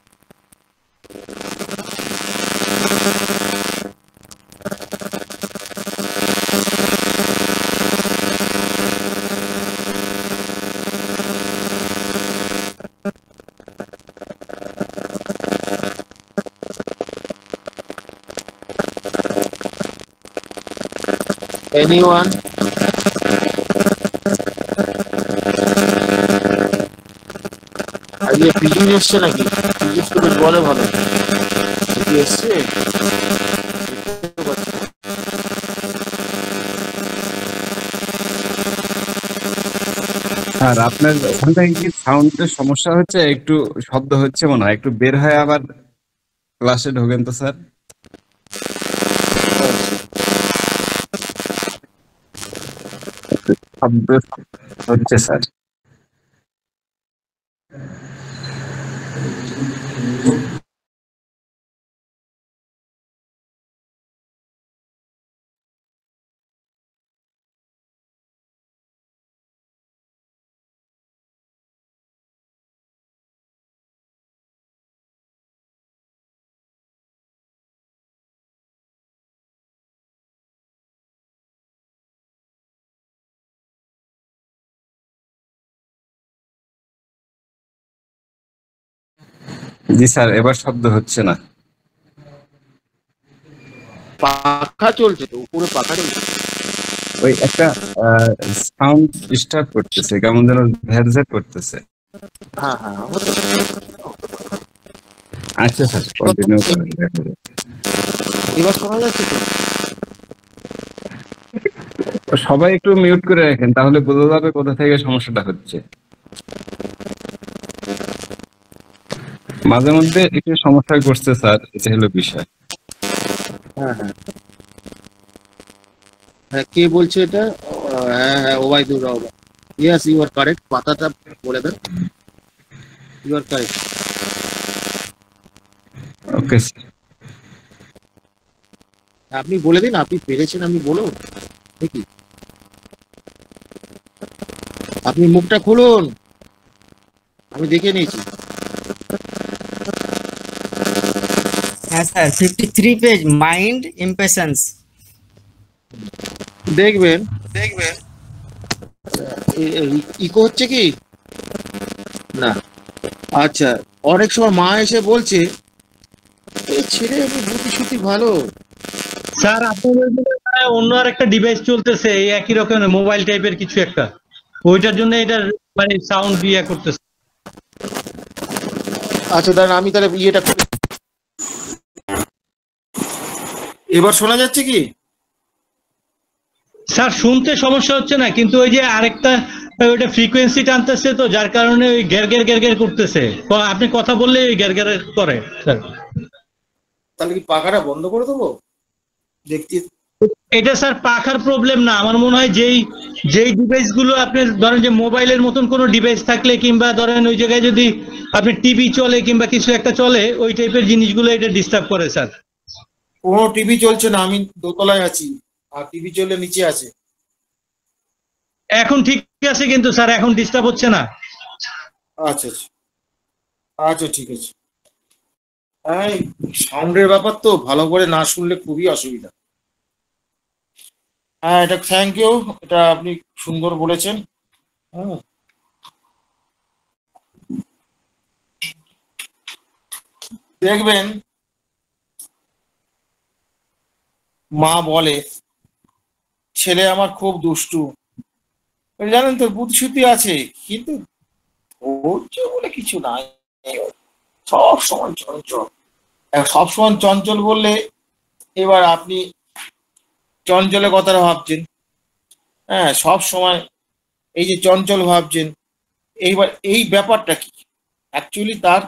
Anyone? আজকে পিজুন এসছে নাকি? পিজুন তো বেশ বলে ভালো। কি এসছে? আর আপনার ওখান থেকে কি সাউন্ডের সমস্যা হচ্ছে? একটু শব্দ হচ্ছে মনে হয়, একটু বের হয়ে আবার ক্লাসে ঢোকেন তো স্যার। শব্দ হচ্ছে স্যার। জি স্যার, এবার শব্দ হচ্ছে না। পাখা চলছে তো, উপরে পাখা চলছে। ওই একটা সাউন্ড ডিস্টার্ব করতেছে, কেমন যেন ভ্যারঝ্যাট করতেছে। হ্যাঁ হ্যাঁ, হতে পারে। আচ্ছা স্যার, কন্টিনিউ করেন। এবার শোনা যাচ্ছে তো? সবাই একটু মিউট করে রাখেন, তাহলে বোঝা যাবে কোথা থেকে সমস্যাটা হচ্ছে। মাঝে মধ্যে একটু সমস্যা করছে স্যার, এটা হলো বিষয়। হ্যাঁ হ্যাঁ হ্যাঁ, কে বলছে এটা? হ্যাঁ হ্যাঁ, Obaidur Rahman. Yes, you are correct. পাতাটা বলে দেন। You are correct. Okay sir. আপনি বলে দিন, আপনি পেরেছেন, আমি বলুন দেখি। আপনি মুখটা খুলুন, আমি দেখে নিয়েছি। হ্যাঁ স্যার, 53 পেজ, মাইন্ড ইমপ্রেশনস। দেখবেন ইকো হচ্ছে কি না? আচ্ছা, অনেক সময় মা এসে বলছে এই ছেলে বুদ্ধি শুদ্ধি ভালো। স্যার আপনার অন্য আর একটা ডিভাইস চলতেছে এই একই রকমের মোবাইল টাইপের কিছু একটা, ওইটার জন্য এটার মানে সাউন্ড ইয়ে করতেছে। আচ্ছা দাঁড়ান, আমি তাহলে ইয়েটা করি। এবার শোনা যাচ্ছে কি? স্যার শুনতে সমস্যা হচ্ছে না, কিন্তু ওই যে আরেকটা ওইটা ফ্রিকোয়েন্সি টানতেছে, তো যার কারণে ওই গ্যার গ্যার করতেছে। আপনি কথা বললে ওই গ্যার গ্যার করে স্যার। তাহলে কি পাখাটা বন্ধ করে দেবো? দেখতে এটা স্যার পাখার প্রবলেম না, আমার মনে হয় যেই যেই ডিভাইস গুলো আপনার ধরেন যে মোবাইলের মতন কোনো ডিভাইস থাকলে, কিংবা ধরেন ওই জায়গায় যদি আপনি টিভি চলে কিংবা কিছু একটা চলে, ওই টাইপের জিনিসগুলো এটা ডিস্টার্ব করে স্যার। কোনো টিভি চলছে না, আমি দোতলায় আছি, আর টিভি চলে নিচে আছে। এখন ঠিক আছে কিন্তু স্যার, এখন ডিস্টার্ব হচ্ছে না। আচ্ছা আচ্ছা আচ্ছা, ঠিক আছে। হ্যাঁ, সাউন্ডের ব্যাপার তো, ভালো করে না শুনলে খুবই অসুবিধা। হ্যাঁ, এটা থ্যাংক ইউ, এটা আপনি সুন্দর বলেছেন। হ্যাঁ, দেখবেন মা বলে ছেলে আমার খুব দুষ্টু। জানেন তো, বুদ্ধি শুদ্ধি আছে, কিন্তু ধৈর্য বলে কিছু নাই। সব সময় চঞ্চল। সব সময় চঞ্চল বললে এবার আপনি চঞ্চলের কথাটা ভাবছেন। হ্যাঁ, সব সময় এই যে চঞ্চল ভাবছেন, এইবার এই ব্যাপারটা কি? অ্যাকচুয়ালি তার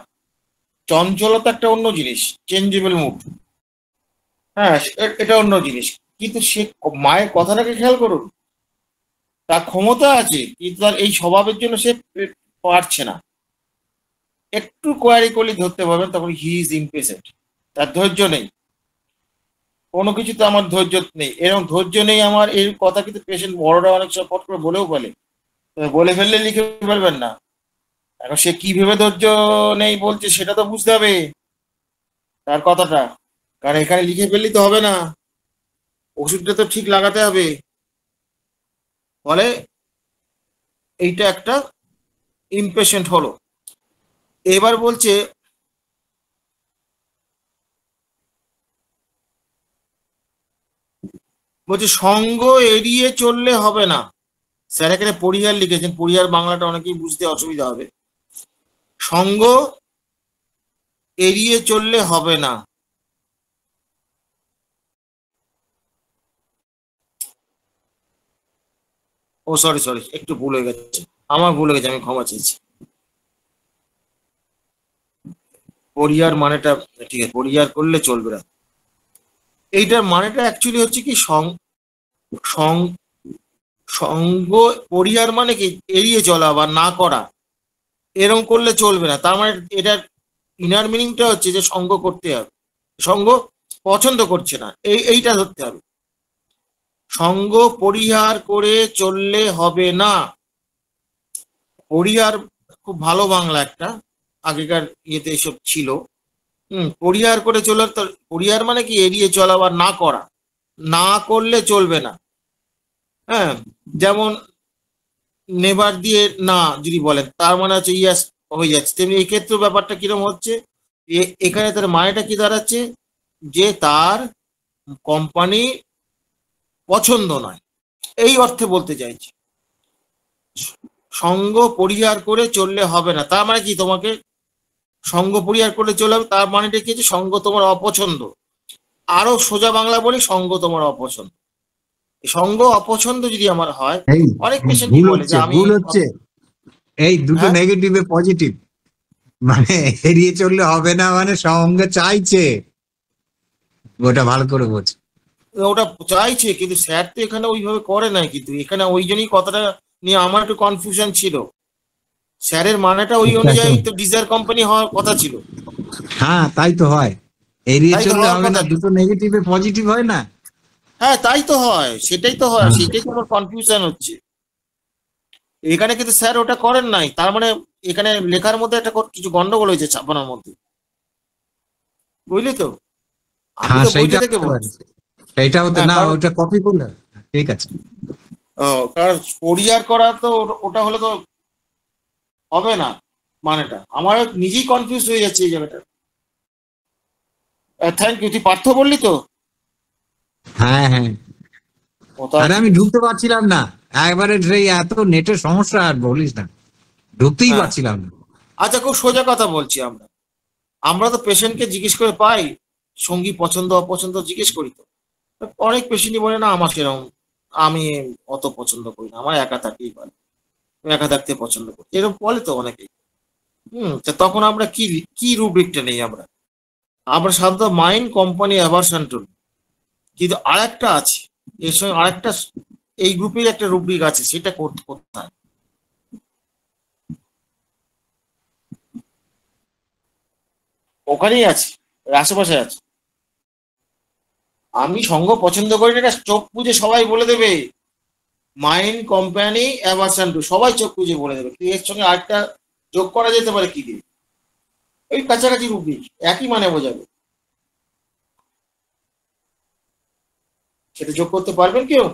চঞ্চলতা একটা অন্য জিনিস, চেঞ্জেবল মুড। হ্যাঁ, এটা অন্য জিনিস। কিন্তু সে মায়ের কথাটাকে খেয়াল করুন, তার ক্ষমতা আছে, কিন্তু তার এই স্বভাবের জন্য সে পারছে না। একটু কোয়ারি করলে ধরতে পারবেন, তখন হি ইজ ইমপেশেন্ট। তার ধৈর্য নেই, কোনো কিছুতে আমার ধৈর্য নেই, এরকম ধৈর্য নেই আমার, এই কথা কিন্তু পেশেন্ট বড়রা অনেক সময় পট করে বলেও বলে। বলে ফেললে লিখে ফেলবেন না। এখন সে কি ভেবে ধৈর্য নেই বলছে সেটা তো বুঝতে হবে তার কথাটা, কারণ এখানে লিখে ফেললেই তো হবে না, ওষুধটা তো ঠিক লাগাতে হবে। ফলে এইটা একটা ইমপেশেন্ট হলো। এবার বলছে সঙ্গ এড়িয়ে চললে হবে না। স্যার এখানে পরিহার লিখেছেন, পরিহার বাংলাটা অনেকেই বুঝতে অসুবিধা হবে। সঙ্গ এড়িয়ে চললে হবে না। ও সরি সরি, একটু ভুল হয়ে গেছে, আমার ভুল হয়ে গেছে, আমি ক্ষমা চাইছি। পরিহার মানেটা ঠিক আছে, পরিহার করলে চলবে না। এইটার মানেটা অ্যাকচুয়ালি হচ্ছে কি, সঙ্গ পরিহার মানে কি এড়িয়ে চলা বা না করা, এরকম করলে চলবে না। তার মানে এটার ইনার মিনিংটা হচ্ছে যে সঙ্গ করতে হবে, সঙ্গ পছন্দ করছে না, এইটা ধরতে হবে। সঙ্গ পরিহার করে চললে হবে না। পরিহার খুব ভালো বাংলা একটা, আগেকার ইয়েতে এসব ছিল। পরিহার করে চলার, তো পরিহার মানে কি এড়িয়ে চলা বা না করা, না করলে চলবে না। হ্যাঁ, যেমন নেভার দিয়ে না যদি বলেন তার মানে হচ্ছে ইয়াস হয়ে যাচ্ছে, তেমনি এই ক্ষেত্রে ব্যাপারটা কিরকম হচ্ছে, এখানে তার মানেটা কি দাঁড়াচ্ছে, যে তার কোম্পানি পছন্দ নয়, এই অর্থে বলতে চাইছি। সঙ্গ পরিহার করে চললে হবে না, তার মানে কি তোমাকে সঙ্গ পরিহার করলে চলে হবে, তার মানেটা কি হচ্ছে সঙ্গ তোমার অপছন্দ। আরো সোজা বাংলা বলি, সঙ্গ তোমার অপছন্দ। সঙ্গ অপছন্দ যদি আমার হয়, এই অনেক পেশেন্ট ভুল বলে যে হচ্ছে, আমি ভুল হচ্ছে। এই দুটো হ্যাঁ? নেগেটিভে পজিটিভ, মানে এড়িয়ে চললে হবে না মানে সঙ্গে চাইছে, ওটা ভালো করে বলছে। ওটা চাইছে, কিন্তু স্যার তো এখানে ওইভাবে করে নাই, কিন্তু এখানে ওই জন্যই কথাটা নিয়ে আমার একটু কনফিউশন ছিল। স্যারের মানেটা ওই অনুযায়ী তো ডিজায়ার কোম্পানি হওয়ার কথা ছিল। হ্যাঁ তাই তো হয়, এড়িয়ে তাই তো চললে হওয়ার হবে না, কথা। দুটো নেগেটিভে পজিটিভ হয় না। হ্যাঁ তাই তো হয়, সেটাই তো হয়, হ্যাঁ। সেটাই তো আমার কনফিউশন হচ্ছে। এখানে কিন্তু স্যার ওটা করেন নাই, তার মানে এখানে লেখার মধ্যে একটা কিছু গন্ডগোল হয়েছে ছাপানোর মধ্যে, বুঝলি তো? আমি হ্যাঁ তো বইটা সেইটা থেকে হতে পারে, বলছি। সেইটা হতে হ্যাঁ, না, কারণ ওটা কপি করলে ঠিক আছে। কারণ পরিহার করা তো ওটা হলে তো হবে না, মানেটা আমার নিজেই কনফিউজ হয়ে যাচ্ছে এই জায়গাটা। থ্যাংক ইউ, তুই পার্থ বললি তো? হ্যাঁ হ্যাঁ, ওটা আরে আমি ঢুকতে পারছিলাম না, একবারে সেই এত নেটের সমস্যা আর বলিস না, ঢুকতেই হ্যাঁ। পারছিলাম না। আচ্ছা, খুব সোজা কথা বলছি, আমরা আমরা তো পেশেন্টকে জিজ্ঞেস করে পাই, সঙ্গী পছন্দ অপছন্দ জিজ্ঞেস করি তো। অনেক পেশেন্টই বলে না আমার সেরকম, আমি অত পছন্দ করি না, আমার একা থাকতেই ভালো, আমি একা থাকতে পছন্দ করি, এরকম বলে তো অনেকেই। তা তখন আমরা কি কি রুব্রিকটা নেই, আমরা আমরা সাধারণত মাইন্ড কোম্পানি অ্যাভারশন টুল, কিন্তু আরেকটা আছে এর সঙ্গে, আরেকটা এই গ্রুপের একটা রুব্রিক আছে, সেটা কোথায়? ওখানেই আছে, এর আশেপাশে আছে। আমি সঙ্গ পছন্দ করি না, এটা চোখ বুঝে সবাই বলে দেবে, মাইন্ড কোম্পানি অ্যাভারশন টু, সবাই চোখ বুঝে বলে দেবে। কিন্তু এর সঙ্গে আরেকটা যোগ করা যেতে পারে, কি দিয়ে? ওই কাছাকাছি রুব্রিক, একই মানে বোঝাবে, সেটা যোগ করতে পারবেন কেউ?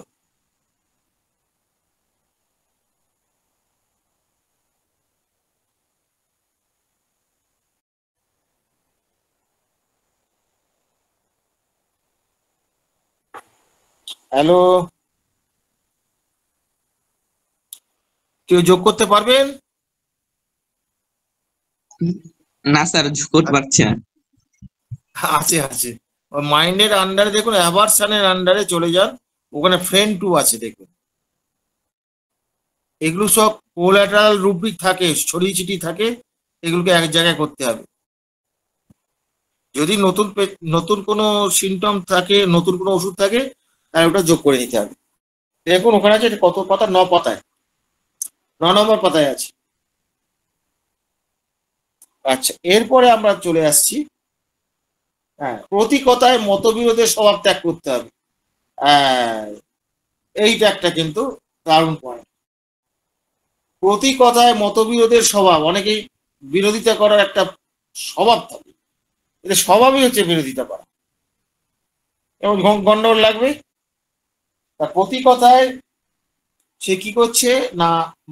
হ্যালো, কেউ যোগ করতে পারবেন? না স্যার, করতে পারছি না। আছে আছে, মাইন্ডের আন্ডারে দেখুন, অ্যাভারশনের আন্ডারে চলে যান, ওখানে ফ্রেন্ড টু আছে দেখুন। এগুলো সব কোলাটারাল রুব্রিক থাকে, ছড়িয়ে ছিটিয়ে থাকে, এগুলোকে এক জায়গায় করতে হবে। যদি নতুন কোনো সিমটম থাকে, নতুন কোনো ওষুধ থাকে, তাহলে ওটা যোগ করে নিতে হবে। দেখুন ওখানে আছে, এটা কত পাতা, 9 পাতায়, 9 নম্বর পাতায় আছে। আচ্ছা, এরপরে আমরা চলে আসছি, হ্যাঁ, প্রতি কথায় মতবিরোধের স্বভাব ত্যাগ করতে হবে। এইটা একটা কিন্তু দারুণ পয়েন্ট। প্রতি কথায় মতবিরোধের স্বভাব, অনেকেই বিরোধিতা করার একটা স্বভাব থাকে, এটা স্বভাবই হচ্ছে বিরোধিতা করা, এবং গন্ডগোল লাগবে। তা প্রতি কথায় সে কি করছে না,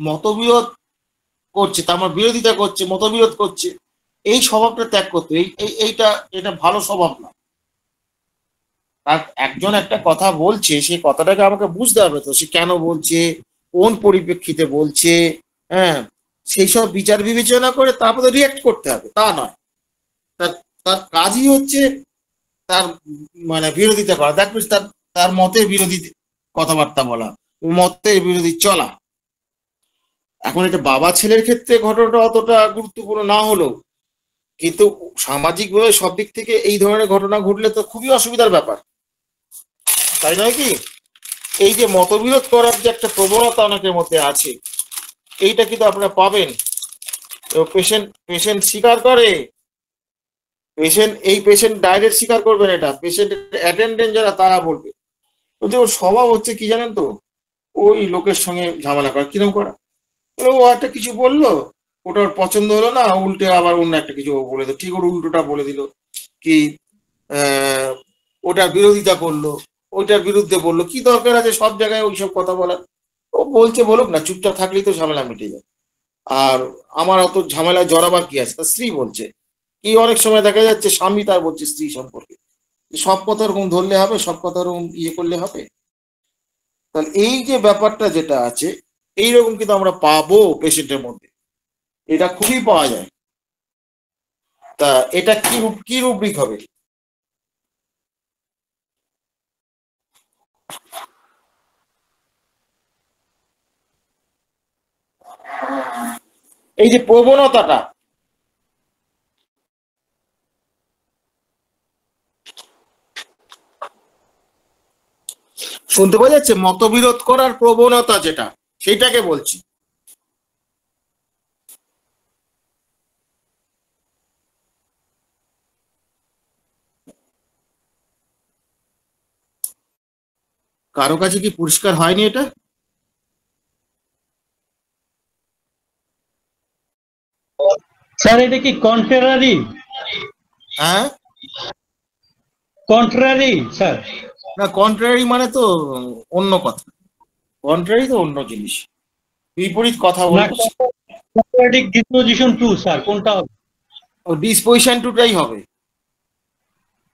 মতবিরোধ করছে, তার মানে বিরোধিতা করছে, মতবিরোধ করছে, এই স্বভাবটা ত্যাগ করতে, এটা ভালো স্বভাব না। আর একজন একটা কথা বলছে, সেই কথাটাকে আমাকে বুঝতে হবে তো, সে কেন বলছে, কোন পরিপ্রেক্ষিতে বলছে, হ্যাঁ, সেই সব বিচার বিবেচনা করে তারপরে রিয়াক্ট করতে হবে, তা নয়। তার তার কাজই হচ্ছে তার মানে বিরোধিতা করা, দ্যাট মিনস তার মতের বিরোধী কথাবার্তা বলা, মতের বিরোধী চলা। এখন এটা বাবা ছেলের ক্ষেত্রে ঘটনাটা অতটা গুরুত্বপূর্ণ না হলেও, কিন্তু সামাজিকভাবে সব দিক থেকে এই ধরনের ঘটনা ঘটলে তো খুবই অসুবিধার ব্যাপার, তাই নয় কি? এই যে মতবিরোধ করার যে একটা প্রবণতা অনেকের মধ্যে আছে, এইটা কিন্তু আপনারা পাবেন। পেশেন্ট স্বীকার করে, পেশেন্ট ডাইরেক্ট স্বীকার করবেন, এটা পেশেন্ট অ্যাটেন্ডেন্ট যারা তারা বলবে। ওদের ওর স্বভাব হচ্ছে কি জানেন তো, ওই লোকের সঙ্গে ঝামেলা করা। কিরকম করা, ও একটা কিছু বললো, ওটা ওর পছন্দ হলো না, উল্টে আবার অন্য একটা কিছু ও বলে দিল, ঠিক ওর উল্টোটা বলে দিল, কি ওটার বিরোধিতা করলো, ওইটার বিরুদ্ধে বললো। কি দরকার আছে সব জায়গায় ওইসব কথা বলার? ও বলছে বলুক না, চুপচাপ থাকলেই তো ঝামেলা মিটে যায়। আর আমার অত ঝামেলায় জড়াবার কি আছে? তার স্ত্রী বলছে কি, অনেক সময় দেখা যাচ্ছে স্বামী তার বলছে স্ত্রী সম্পর্কে, সব কথা ওরকম ধরলে হবে, সব কথা ওরকম ইয়ে করলে হবে? তাহলে এই যে ব্যাপারটা যেটা আছে, এইরকম কিন্তু আমরা পাবো পেশেন্টের মধ্যে, এটা খুবই পাওয়া যায়। তা এটা কি রুব্রিক হবে? এই যে প্রবণতাটা, শুনতে পাওয়া যাচ্ছে? মতবিরোধ করার প্রবণতা যেটা, সেটাকে বলছি। কারো কাছে কি পরিষ্কার হয়নি এটা? স্যার এটা কি কন্ট্রারি? হ্যাঁ, কন্ট্রারি স্যার? না, কন্ট্রারি মানে তো অন্য কথা, কন্ট্রারি তো অন্য জিনিস, বিপরীত কথা না, বলবো। কন্ট্রাডিক ডিসপোজিশন টু স্যার, কোনটা হবে? ও ডিসপোজিশন টুটাই হবে।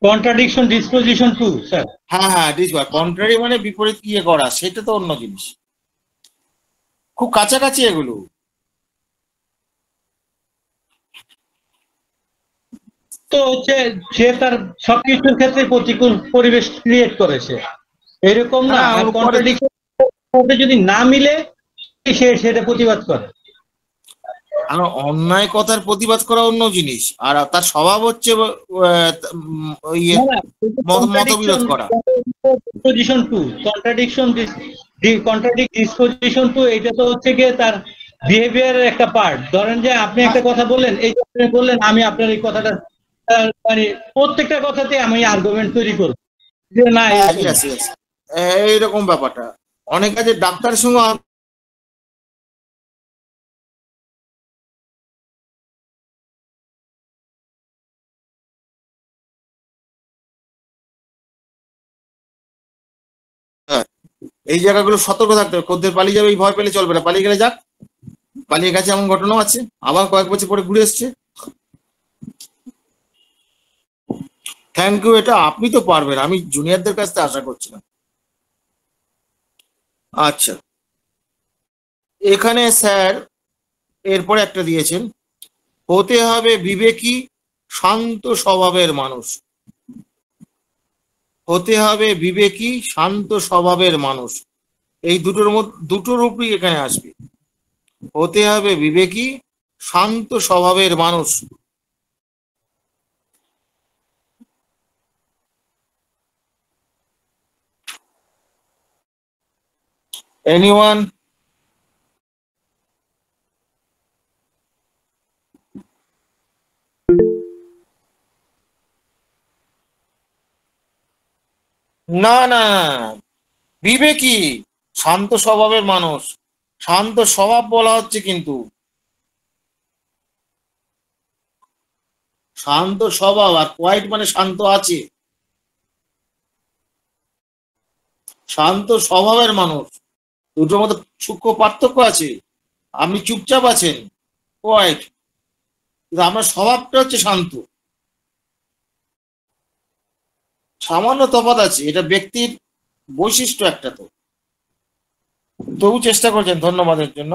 Contradiction disposition two sir. হ্যাঁ হ্যাঁ, কন্ট্রারি মানে বিপরীত ইয়ে করা, সেটা তো অন্য জিনিস, খুব কাছাকাছি এগুলো। তো হচ্ছে সে তার সবকিছুর ক্ষেত্রে প্রতিকূল পরিবেশ ক্রিয়েট করেছে, এরকম না? হ্যাঁ, আর ওর পরে কন্ট্রাডিকশন যদি না মিলে সে সেটা প্রতিবাদ করে। আর অন্যায় কথার প্রতিবাদ করা অন্য জিনিস, আর তার স্বভাব হচ্ছে ইয়ে মতবিরোধ করা। Disposition two, contradict disposition two, এটা তো হচ্ছে গিয়ে তার বিহেভিয়ারের একটা পার্ট। ধরেন যে আপনি একটা কথা বললেন, এই যে আপনি বললেন, আমি আপনার এই কথাটা মানে প্রত্যেকটা কথাতে আমি আর্গুমেন্ট তৈরি করব যে না এরকম না। Yes, yes. এইরকম ব্যাপারটা অনেক আছে। ডাক্তারের সঙ্গে এই জায়গাগুলো সতর্ক থাকতে হবে। খদ্দের পালিয়ে যাবে, এই ভয় পেলে চলবে না। পালিয়ে গেলে যাক, পালিয়ে গেছে এমন ঘটনাও আছে, আবার কয়েক বছর পরে ঘুরে এসছে। থ্যাংক ইউ, এটা আপনি তো পারবেন, আমি জুনিয়রদের কাছ থেকে আশা করছি না। আচ্ছা, এখানে স্যার এরপরে একটা দিয়েছেন, হতে হবে বিবেকী শান্ত স্বভাবের মানুষ। হতে হবে বিবেকী শান্ত স্বভাবের মানুষ, এই দুটোর মধ্যে দুটো রূপই এখানে আসবে। হতে হবে বিবেকী শান্ত স্বভাবের মানুষ। এনিওয়ান? না না, বিবেকী শান্ত স্বভাবের মানুষ, শান্ত স্বভাব বলা হচ্ছে কিন্তু, শান্ত স্বভাব আর কোয়াইট মানে শান্ত আছে। শান্ত স্বভাবের মানুষ, দুটোর মধ্যে সূক্ষ্ম পার্থক্য আছে। আপনি চুপচাপ আছেন, কোয়াইট, কিন্তু আমার স্বভাবটা হচ্ছে শান্ত। সামান্য তফাৎ আছে, এটা ব্যক্তির বৈশিষ্ট্য একটা। তো তবু চেষ্টা করছেন, ধন্যবাদের জন্য।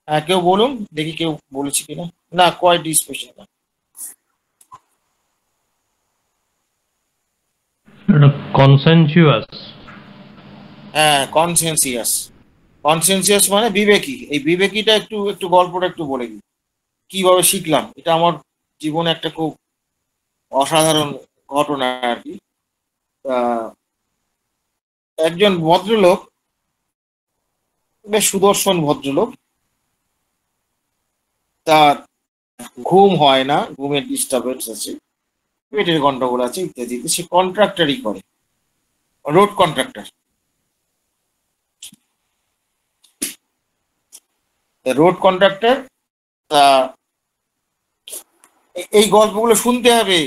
হ্যাঁ, কেউ বলুন দেখি, কেউ বলেছে কিনা। না, কোয়াইট স্পেশাল না। কনসেনসুয়াস। হ্যাঁ, কনসেনসিয়াস। কনসেনসিয়াস মানে বিবেকী। এই বিবেকীটা একটু একটু গল্পটা একটু বলে দিই, কিভাবে শিখলাম। এটা আমার জীবনে একটা খুব অসাধারণ ঘটনা আর কি। একজন ভদ্রলোক, বেশ সুদর্শন ভদ্রলোক, তার ঘুম হয় না, ঘুমের ডিস্টারবেন্স আছে, পেটের গন্ডগোল আছে ইত্যাদি। সে কন্ট্রাক্টরই করে, রোড কন্ট্রাক্টর। রোড কন্ট্রাক্টর তা এই গল্পগুলো শুনতে হবে।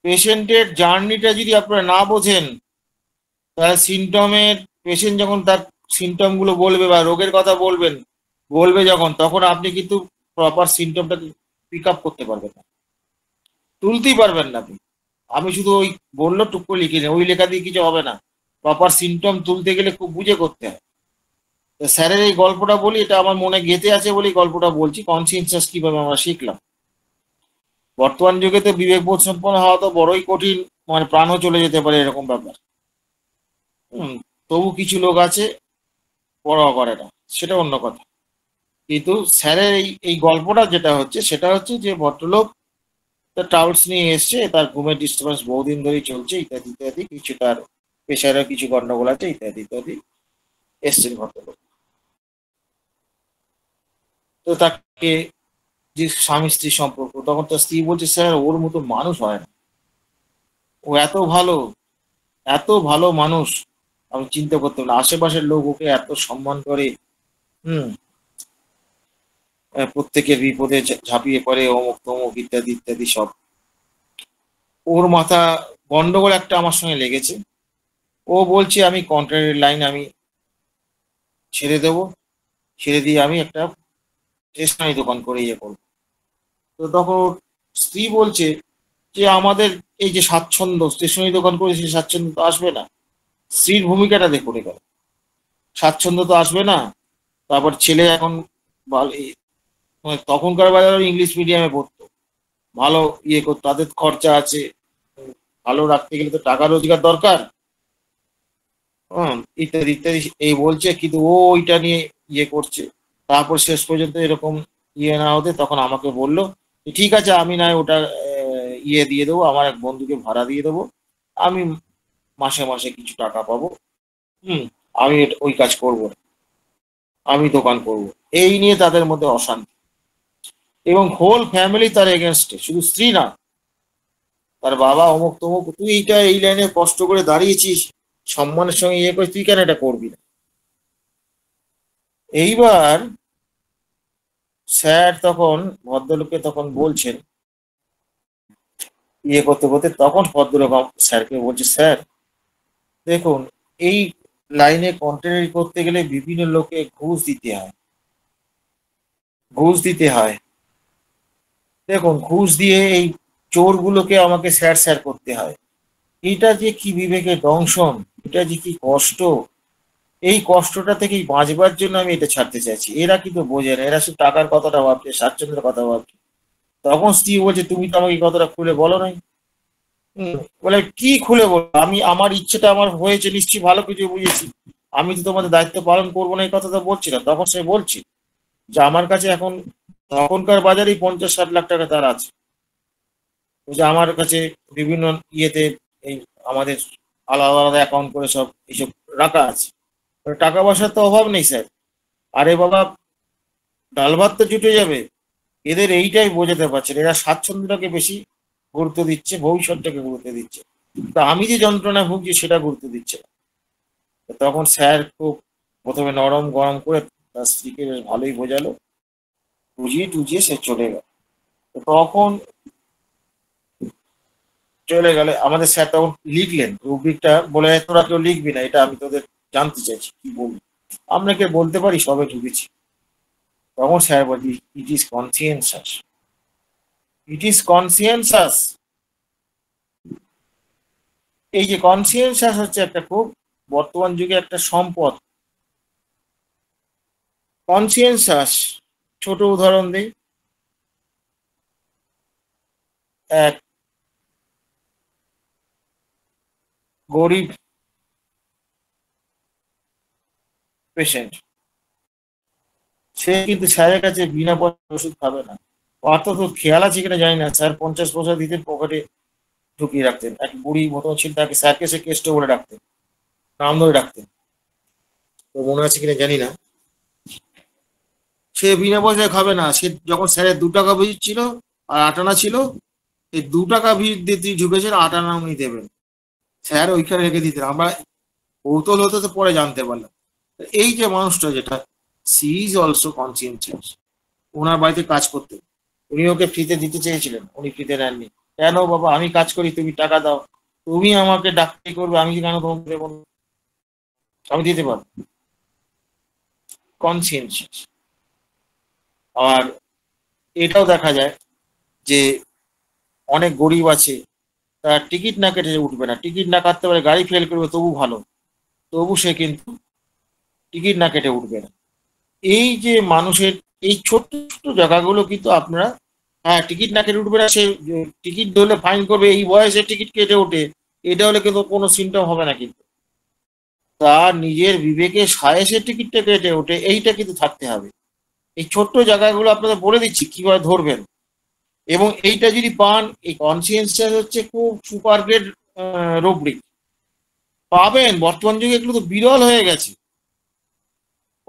পেশেন্টের জার্নিটা যদি আপনারা না বোঝেন, তাহলে সিমটমের পেশেন্ট যখন তার সিমটম গুলো বলবে বা রোগের কথা বলবে যখন, তখন আপনি কিন্তু প্রপার সিমটমটাকে পিক আপ করতে পারবেন না, তুলতেই পারবেন না আপনি। আমি শুধু ওই বললো টুক করে লিখে নেই, ওই লেখা দিয়ে কিছু হবে না। প্রপার সিমটম তুলতে গেলে খুব বুঝে করতে হয়। তো স্যারের এই গল্পটা বলি, এটা আমার মনে গেঁথে আছে বলেই গল্পটা বলছি। কনসিয়েন্সাস কিভাবে আমরা শিখলাম। বর্তমান যুগে তো বিবেকবোধ সম্পন্ন হওয়া তো বড়ই কঠিন, মানে প্রাণও চলে যেতে পারে এরকম ব্যাপার। তবু কিছু লোক আছে পরোয়া করে না, সেটা অন্য কথা। কিন্তু স্যারের এই গল্পটা যেটা হচ্ছে, সেটা হচ্ছে যে ভদ্রলোক তার ট্রাভেলস নিয়ে এসছে, তার ঘুমের ডিস্টার্বেন্স বহুদিন ধরেই চলছে ইত্যাদি ইত্যাদি, কিছু তার পেশারও কিছু গন্ডগোল আছে ইত্যাদি ইত্যাদি, এসছেন ভদ্রলোক। তো তাকে যে স্বামী স্ত্রী সম্পর্ক, তখন তার স্ত্রী বলছে, স্যার ওর মতো মানুষ হয় না, ও এত ভালো মানুষ, আমি চিন্তা করতাম না। আশেপাশের লোক ওকে এত সম্মান করে, প্রত্যেকের বিপদে ঝাঁপিয়ে পড়ে, অমুক তমুক ইত্যাদি ইত্যাদি সব। ওর মাথা গন্ডগোল একটা আমার সঙ্গে লেগেছে। ও বলছে আমি কন্ট্রাক্টের লাইন আমি ছেড়ে দেবো, ছেড়ে দিয়ে আমি একটা স্টেশনারি দোকান করে ইয়ে করবো। তো তখন ওর স্ত্রী বলছে যে আমাদের এই যে স্বাচ্ছন্দ্য, স্টেশনারি দোকান করে সেই স্বাচ্ছন্দ্য তো আসবে না। স্ত্রীর ভূমিকাটা দেখে গেল, স্বাচ্ছন্দ্য তো আসবে না। তারপর ছেলে এখন মানে তখনকার বাজারে ইংলিশ মিডিয়ামে পড়তো, ভালো ইয়ে করতো, তাদের খরচা আছে, ভালো রাখতে গেলে তো টাকা রোজগার দরকার, ইত্যাদি ইত্যাদি এই বলছে। কিন্তু ও ওইটা নিয়ে ইয়ে করছে। তারপর শেষ পর্যন্ত এরকম ইয়ে না হতে তখন আমাকে বললো ঠিক আছে, আমি না ওটা ইয়ে দিয়ে দেবো, আমার এক বন্ধুকে ভাড়া দিয়ে দেবো, আমি মাসে মাসে কিছু টাকা পাবো, আমি ওই কাজ করবো না, আমি দোকান করব। এই নিয়ে তাদের মধ্যে অশান্তি, এবং হোল ফ্যামিলি তার এগেনস্টে, শুধু স্ত্রী না, তার বাবা অমুক তমুক, তুই এইটা এই লাইনে কষ্ট করে দাঁড়িয়েছিস, সম্মানের সঙ্গে ইয়ে করে, তুই কেন এটা করবি না। এইবার স্যার তখন ভদ্রলোককে তখন বলছেন ইয়ে করতে করতে, তখন ভদ্রলোক স্যারকে বলছে, স্যার দেখুন এই লাইনে কন্ট্রাক্টরি করতে গেলে বিভিন্ন লোকে ঘুষ দিতে হয়। দেখুন ঘুষ দিয়ে এই চোরগুলোকে আমাকে স্যার স্যার করতে হয়। এটা যে কি বিবেকের দংশন, এটা যে কি কষ্ট, এই কষ্টটা থেকেই বাঁচবার জন্য আমি এটা ছাড়তে চাইছি। এরা কিন্তু বোঝে না, এরা শুধু টাকার কথাটা ভাবছে, স্বাচ্ছন্দ্যের কথা ভাবছে। তখন স্ত্রী বলছে, তুমি তো আমাকে কথাটা খুলে বলো নাই। বলে কি খুলে বলো, আমি আমার ইচ্ছেটা আমার হয়েছে, নিশ্চয়ই ভালো কিছু বুঝেছি, আমি তো তোমাদের দায়িত্ব পালন করবো না এই কথাটা বলছি না। তখন সে বলছি যে আমার কাছে এখন তখনকার বাজারেই 50-60 লাখ টাকা তার আছে, যে আমার কাছে বিভিন্ন ইয়েতে এই আমাদের আলাদা আলাদা অ্যাকাউন্ট করে সব এইসব রাখা আছে, টাকা পয়সার তো অভাব নেই স্যার। আরে বাবা, ডাল ভাত তো জুটে যাবে। এদের এইটাই বোঝাতে পারছে, এরা স্বাচ্ছন্দ্যটাকে বেশি গুরুত্ব দিচ্ছে, ভবিষ্যৎটাকে গুরুত্ব দিচ্ছে, তা আমি যে যন্ত্রণা ভুগছি সেটা গুরুত্ব দিচ্ছে না। তখন স্যার খুব প্রথমে নরম গরম করে তার স্ত্রীকে বেশ ভালোই বোঝালো, বুঝিয়ে টুঝিয়ে সে চলে গেল। তখন চলে গেলে আমাদের স্যার তখন লিখলেন রুব্রিকটা, বলে তোরা কেউ লিখবি না, এটা আমি তোদের জানতে চাইছি কি বলবি, আমরা কে বলতে পারি সবে ঢুকেছি। তখন স্যার বলছি, ইট ইজ কনসিয়েন্সাস, ইট ইজ কনসিয়েন্সাস। এই যে কনসিয়েন্সাস হচ্ছে একটা খুব বর্তমান যুগে একটা সম্পদ। কনসিয়েন্সাস, ছোট উদাহরণ দিই, এক গরিব পেশেন্ট, সে কিন্তু স্যারের কাছে বিনা পয়সা ওষুধ খাবে না। অর্থাৎ তো খেয়াল আছে কিনা জানি না, স্যার 50 পয়সা দিতেন, পকেটে ঢুকিয়ে রাখতেন। এক বুড়ি মতন ছিল, তাকে স্যারকে সে কেষ্ট বলে রাখতেন, নাম ধরে ডাকতেন, তো মনে আছে কিনা জানি না। সে বিনা পয়সায় খাবে না, সে যখন স্যারের 2 টাকা ভিজিট ছিল আর 8 আনা ছিল, এই 2 টাকা ভিজিট দিয়ে তুই ঢুকেছেন, 8 আনা উনি দেবেন, স্যার ওইখানে রেখে দিতেন। আমরা কৌতূহল হতে তো পরে জানতে পারলাম। এই যে মানুষটা, যেটা সি ইজ অলসো কনসিয়েন্সিয়াস, ওনার বাড়িতে কাজ করতেন, উনি ওকে ফ্রিতে দিতে চেয়েছিলেন, উনি ফ্রিতে নেননি। কেন বাবা, আমি কাজ করি, তুমি টাকা দাও, তুমি আমাকে ডাক্তারি করবে, আমি কেন তোমাকে দেবো না? আমি দিতে পারবো। কনসিয়েন্সিয়াস। আর এটাও দেখা যায় যে অনেক গরিব আছে, তার টিকিট না কেটে উঠবে না, টিকিট না কাটতে পারে, গাড়ি ফেল করবে, তবু ভালো, তবু সে কিন্তু টিকিট না কেটে উঠবে না। এই যে মানুষের এই ছোট্ট ছোট্ট জায়গাগুলো কিন্তু আপনারা, হ্যাঁ টিকিট না কেটে উঠবে না, সে টিকিট ধরলে ফাইন করবে, এই বয়সে টিকিট কেটে ওঠে, এটা হলে কিন্তু কোনো সিমটম হবে না। কিন্তু তার নিজের বিবেকে সায়েসে টিকিটটা কেটে ওঠে, এইটা কিন্তু থাকতে হবে। এই ছোট্ট জায়গাগুলো আপনাদের বলে দিচ্ছি কিভাবে ধরবেন। এবং এইটা যদি পান, এই কনসিয়েন্সটা হচ্ছে খুব সুপার গ্রেড রুব্রিক পাবেন। বর্তমান যুগে এগুলো তো বিরল হয়ে গেছে,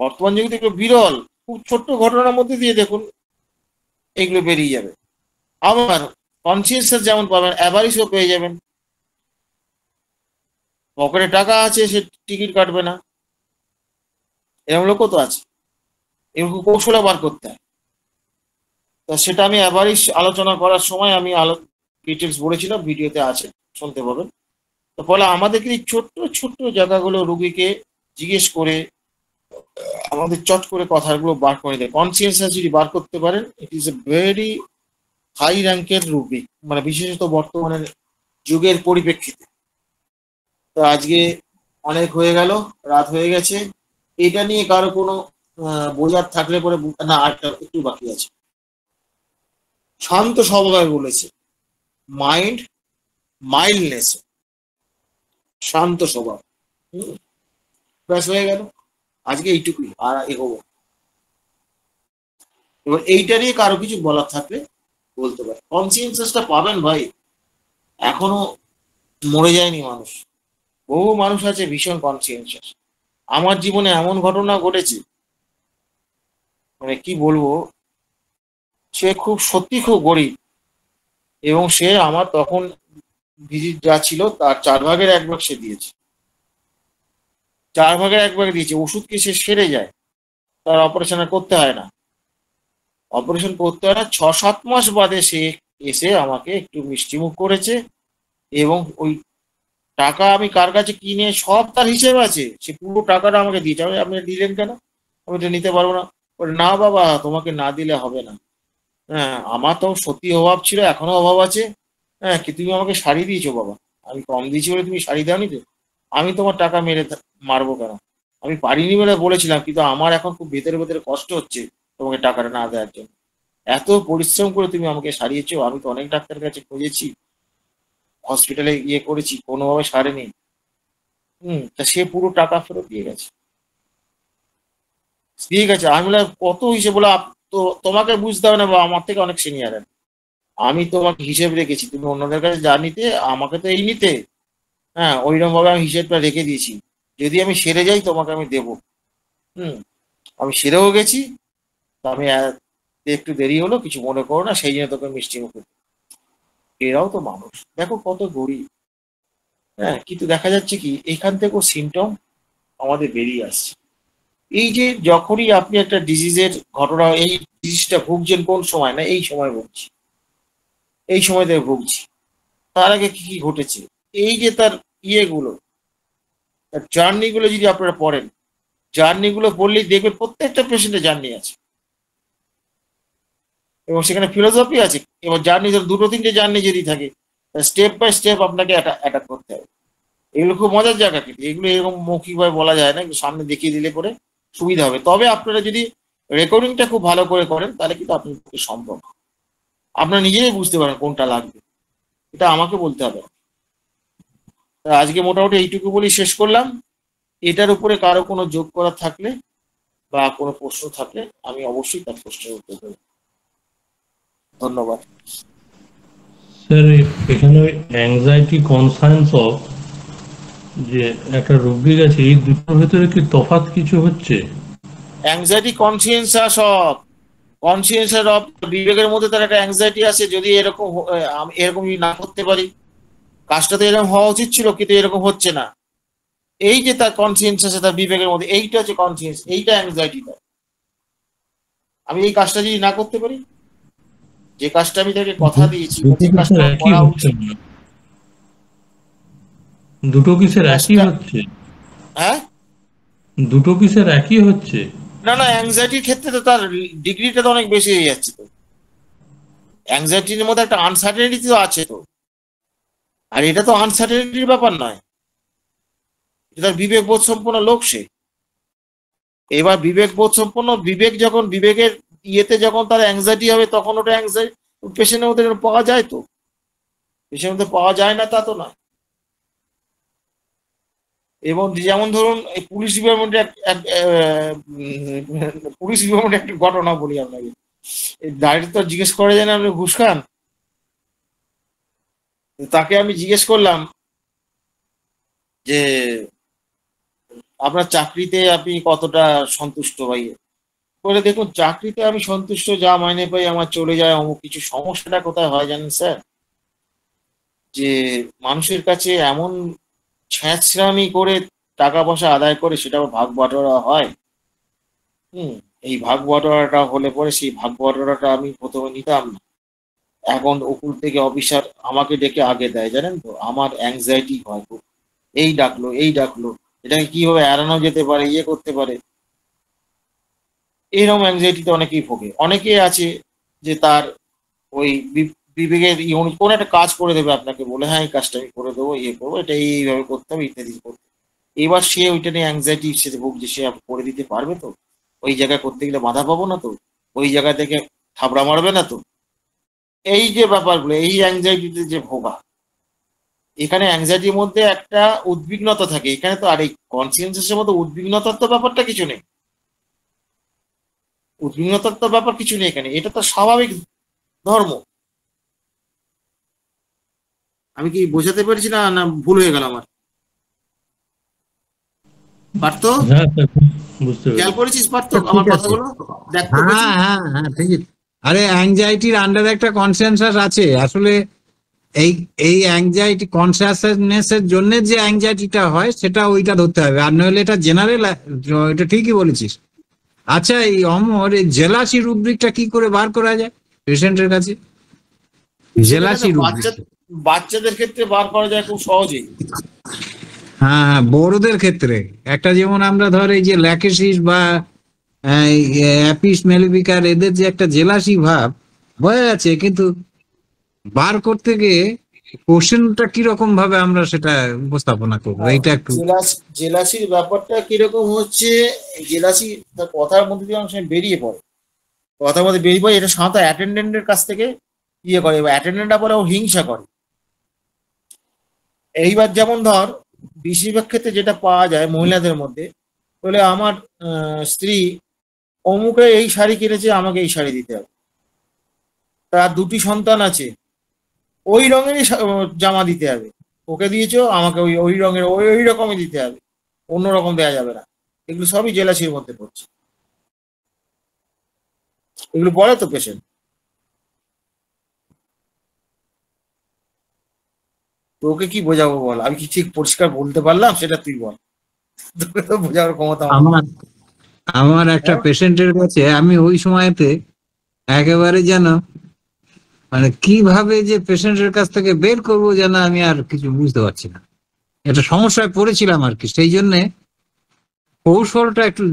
বর্তমান যুগে তো এগুলো বিরল। খুব ছোট্ট ঘটনার মধ্যে দিয়ে দেখুন এগুলো বেরিয়ে যাবে। আবার কনসিয়েন্স যেমন পাবেন, অ্যাভারিসও পেয়ে যাবেন। পকেটে টাকা আছে, সে টিকিট কাটবে না, এরকম লোকও তো আছে। এরকম কৌশলে বার করতে হয়। তা সেটা আমি অ্যাভারিস আলোচনা করার সময় আমি ডিটেলস বলেছিলাম, ভিডিওতে আছে, শুনতে পাবেন। তো ফলে আমাদেরকে এই ছোট্ট ছোট্ট জায়গাগুলো রুগীকে জিজ্ঞেস করে আমাদের চট করে কথাগুলো বার করে দেয়। কনসিয়েন্স যদি বার করতে পারেন, it is a very high র্যাঙ্কের রুগী, মানে বিশেষত বর্তমানের যুগের পরিপ্রেক্ষিতে। তো আজকে অনেক হয়ে গেল, রাত হয়ে গেছে। এটা নিয়ে কারো কোনো বোঝার থাকলে পরে, না আরেকটা একটু বাকি আছে। শান্ত স্বভাবে বলেছে, মাইন্ড মাইল্ডনেস, শান্ত স্বভাব, ব্যাস হয়ে গেল। আজকে এইটুকুই, আর এগোবো। এবার এইটা নিয়ে কারো কিছু বলার থাকলে বলতে পারে। কনসিয়েন্সটা পাবেন ভাই, এখনো মরে যায়নি মানুষ। বহু মানুষ আছে ভীষণ কনসিয়েন্সিয়াস। আমার জীবনে এমন ঘটনা ঘটেছে, মানে কি বলবো, সে খুব সত্যি খুব গরিব, এবং সে আমার তখন ভিজিট যা ছিল তার 4 ভাগের 1 ভাগ সে দিয়েছে, 4 ভাগের 1 ভাগ দিয়েছে। ওষুধ কি সে সেরে যায়, তার অপারেশন করতে হয় না, অপারেশন করতে হয় না। 6-7 মাস বাদে সে এসে আমাকে একটু মিষ্টিমুখ করেছে, এবং ওই টাকা আমি কার কাছে কিনে সব তার হিসেব আছে, সে পুরো টাকাটা আমাকে দিয়েছে। আপনি দিলেন কেন? আমি এটা নিতে পারবো না। না বাবা, তোমাকে না দিলে হবে না। হ্যাঁ, আমার তো সত্যি অভাব ছিল, এখনো অভাব আছে। হ্যাঁ, কি তুমি আমাকে শাড়ি দিয়েছো বাবা, আমি কম দিয়েছি বলে তুমি শাড়ি দাওনি তো? আমি তোমার টাকা মারবো কেন? আমি পারিনি বলে বলেছিলাম, কিন্তু আমার এখন খুব ভেতরে ভেতরে কষ্ট হচ্ছে তোমাকে টাকাটা না দেওয়ার জন্য। এত পরিশ্রম করে তুমি আমাকে সারিয়েছো, আমি তো অনেক ডাক্তারের কাছে খুঁজেছি, হসপিটালে ইয়ে করেছি, কোনোভাবে সারেনি। তা সে পুরো টাকা ফেরত দিয়ে গেছে। ঠিক আছে, আমি বললাম কত হিসেব, বলে তো তোমাকে বুঝতে হবে না, বা আমার থেকে অনেক সিনিয়র, আমি তোমাকে হিসেব রেখেছি, তুমি অন্যদের কাছে যা নিতে আমাকে তো এই নিতে। হ্যাঁ, ওইরকম ভাবে আমি হিসেবটা রেখে দিয়েছি, যদি আমি সেরে যাই তোমাকে আমি দেবো। আমি সেরেও গেছি, তো আমি একটু দেরি হলো, কিছু মনে করো না, সেই জন্য তোকে মিষ্টি মুখে। এরাও তো মানুষ, দেখো কত গরিব। হ্যাঁ, কিন্তু দেখা যাচ্ছে কি এখান থেকেও সিমটম আমাদের বেরিয়ে আসছে। এই যে যখনই আপনি একটা ডিজিজের ঘটনা, এই ডিজিজটা ভুগছেন কোন সময়, না এই সময় ভুগছি, এই সময় থেকে ভুগছি, তার আগে কি কি ঘটেছে, এই যে তার ইয়েগুলো, তার জার্নিগুলো যদি আপনারা পড়েন, জার্নিগুলো পড়লেই দেখবেন প্রত্যেকটা পেশেন্টের জার্নি আছে, এবং সেখানে ফিলোসফি আছে। এবার জার্নি ধর 2-3টে জার্নি যদি থাকে, স্টেপ বাই স্টেপ আপনাকে অ্যাটাক করতে হবে। এগুলো খুব মজার জায়গা, কিন্তু এগুলো এরকম মৌখিকভাবে বলা যায় না, কিন্তু সামনে দেখিয়ে দিলে পরে সুবিধা হবে। তবে আপনারা যদি রেকর্ডিংটা খুব ভালো করে করেন, তাহলে কিন্তু আপনার পক্ষে সম্ভব। আপনারা নিজেরাই বুঝতে পারেন কোনটা লাগবে, এটা আমাকে বলতে হবে। আজকে মোটামুটি এইটুকু বলি শেষ করলাম। এটার উপরে কারো কোনো যোগ করা থাকলে বা কোনো প্রশ্ন থাকলে আমি অবশ্যই তার প্রশ্নের উত্তর দেব। ধন্যবাদ। স্যার, এখানে অ্যাংজাইটি কনসার্নস অফ যে একটা রুব্রিক আছে, এই দুটোর ভেতরে কি তফাৎ কিছু হচ্ছে? অ্যাংজাইটি কনসিয়েন্সাস অফ কনসিয়েন্সাস অফ বিবেকের মধ্যে তার একটা অ্যাংজাইটি আছে, যদি এরকম আমি এরকম যদি না করতে পারি, কাজটা তো এরকম হওয়া উচিত ছিল কিন্তু এরকম হচ্ছে না, এই যে তার কনসিয়েন্স আছে তার বিবেকের মধ্যে, এইটা হচ্ছে কনসিয়েন্স, এইটা অ্যাংজাইটিটা। আমি এই কাজটা যদি না করতে পারি, যে কাজটা আমি তাকে কথা দিয়েছি, বা দুটো যে কাজটা কিসের আমার একই করা হচ্ছে উচিত, না? দুটো কিসের একই কাজটা, হচ্ছে? হ্যাঁ, দুটো কিসের একই হচ্ছে? না না, অ্যাংজাইটির ক্ষেত্রে তো তার ডিগ্রিটা তো অনেক বেশি হয়ে যাচ্ছে তো। অ্যাংজাইটির মধ্যে একটা আনসার্টেনিটি তো আছে তো, আর এটা তো আনসার্টেনিটির ব্যাপার নয়, এটা তার বিবেক বোধ সম্পন্ন লোক সে। এবার বিবেক বোধ সম্পন্ন বিবেক, যখন বিবেকের ইয়েতে যখন তার অ্যাংজাইটি হবে, তখন ওটা অ্যাংজাইটি পেশেন্টের মধ্যে পাওয়া যায় তো, পেশেন্টের মধ্যে পাওয়া যায় না তা তো নয়। এবং যেমন ধরুন এই পুলিশ ডিপার্টমেন্টে পুলিশ ডিপার্টমেন্টে একটা ঘটনা বলি আপনাকে। এই ডাইরেক্টর জিজ্ঞেস করে যে আপনি ঘুষ খান, তাকে আমি জিজ্ঞেস করলাম যে আপনার চাকরিতে আপনি কতটা সন্তুষ্ট ভাই? বলে দেখুন, চাকরিতে আমি সন্তুষ্ট, যা মাইনে পাই আমার চলে যায় অমুক কিছু। সমস্যাটা কোথায় হয় জানেন স্যার, যে মানুষের কাছে এমন ছ্যাঁচড়ামি করে টাকা পয়সা আদায় করে সেটা আবার ভাগ বাটোয়ারা হয়। এই ভাগ বাটোয়ারাটা হলে পরে সেই ভাগ বাটোয়ারাটা আমি প্রথমে নিতাম না, এখন উপর থেকে অফিসার আমাকে ডেকে আগে দেয়, জানেন তো, আমার অ্যাংজাইটি হয় খুব, এই ডাকলো এই ডাকলো, এটাকে কিভাবে এড়ানো যেতে পারে, ইয়ে করতে পারে, এইরকম অ্যাংজাইটিতে অনেকেই ভোগে। অনেকে আছে যে তার ওই বিবেকের কোন একটা কাজ করে দেবে আপনাকে বলে, হ্যাঁ এই কাজটা আমি করে দেবো, ইয়ে করবো, এটা এইভাবে করতে হবে ইত্যাদি করতে। এবার সে ওইটা নিয়ে অ্যাংজাইটি সে ভুগছে, সে করে দিতে পারবে তো? ওই জায়গায় করতে গেলে বাধা পাবো না তো? ওই জায়গা থেকে থাবড়া মারবে না তো? এই যে ব্যাপারগুলো, এই অ্যাংজাইটিতে যে ভোগা, এখানে অ্যাংজাইটির মধ্যে একটা উদ্বিগ্নতা থাকে, এখানে তো আর এই কনসিয়েন্সের মধ্যে উদ্বিগ্নতার তো ব্যাপারটা কিছু নেই, উদ্বিগ্নতার তো ব্যাপার কিছু নেই এখানে, এটা তো স্বাভাবিক ধর্ম। আমি কি বোঝাতে পেরেছি না, না ভুল হয়ে গেল আমার? পার্থ, হ্যাঁ স্যার, বুঝতে খেয়াল পেরেছি। করেছিস পার্থ ঠিক আমার আছে। কথাগুলো? দেখ তো পেয়েছিস? হ্যাঁ হ্যাঁ হ্যাঁ, ঠিক আছে। আরে অ্যাংজাইটির আন্ডার একটা কনসেনসাস আছে আসলে। এই এই অ্যাংজাইটি কনসাসনেস এর জন্য যে অ্যাংজাইটিটা হয় সেটা ওইটা ধরতে হবে, আর নইলে এটা জেনারেল। এটা ঠিকই বলেছিস। আচ্ছা, এই অমর, এই জেলাসি রুব্রিকটা কি করে বার করা যায় পেশেন্টের কাছে? জেলাসি রুব্রিক, বাচ্চাদের ক্ষেত্রে বার করা যায় খুব সহজেই। হ্যাঁ হ্যাঁ, বড়দের ক্ষেত্রে একটা, যেমন আমরা ধর এই যে ল্যাকেসিস বা অ্যাপিস মেলিফিকার, এদের যে একটা জেলাসি ভাব বোঝা যাচ্ছে, কিন্তু বার করতে গিয়ে কোশ্চেনটা কিরকম ভাবে আমরা সেটা উপস্থাপনা করবো, এইটা একটু। জেলাসির ব্যাপারটা কিরকম হচ্ছে, জেলাসি তার কথার মধ্যে দিয়ে অনেক সময় বেরিয়ে পড়ে, কথার মধ্যে বেরিয়ে পড়ে, এটা সাধারণত অ্যাটেন্ডেন্টের কাছ থেকে ইয়ে করে, এবার অ্যাটেন্ডেন্টরা পরে ও হিংসা করে। এইবার যেমন ধর, বেশিরভাগ ক্ষেত্রে যেটা পাওয়া যায় মহিলাদের মধ্যে, বলে আমার স্ত্রী অমুকে এই শাড়ি কিনেছে, আমাকে এই শাড়ি দিতে হবে, তার দুটি সন্তান আছে, ওই রঙেরই জামা দিতে হবে, ওকে দিয়েছো আমাকে ওই ওই রঙের ওই ওই রকমই দিতে হবে, অন্য রকম দেওয়া যাবে না। এগুলো সবই জেলাসির মধ্যে পড়ছে, এগুলো বলে তো পেশেন্ট। তোকে কি বোঝাবো বল, আমি কি ঠিক পরিষ্কার বলতে পারলাম সেটা তুই বল, তোকে তো বোঝাবার ক্ষমতা আমার নেই। আমার আমার একটা হ্যাঁ? পেশেন্টের কাছে আমি ওই সময়তে একেবারে যেন, মানে কিভাবে যে পেশেন্টের কাছ থেকে বের করবো যেন আমি আর কিছু বুঝতে পারছি না, এটা সমস্যায় পড়েছিলাম আর কি। সেই জন্যে কৌশলটা একটু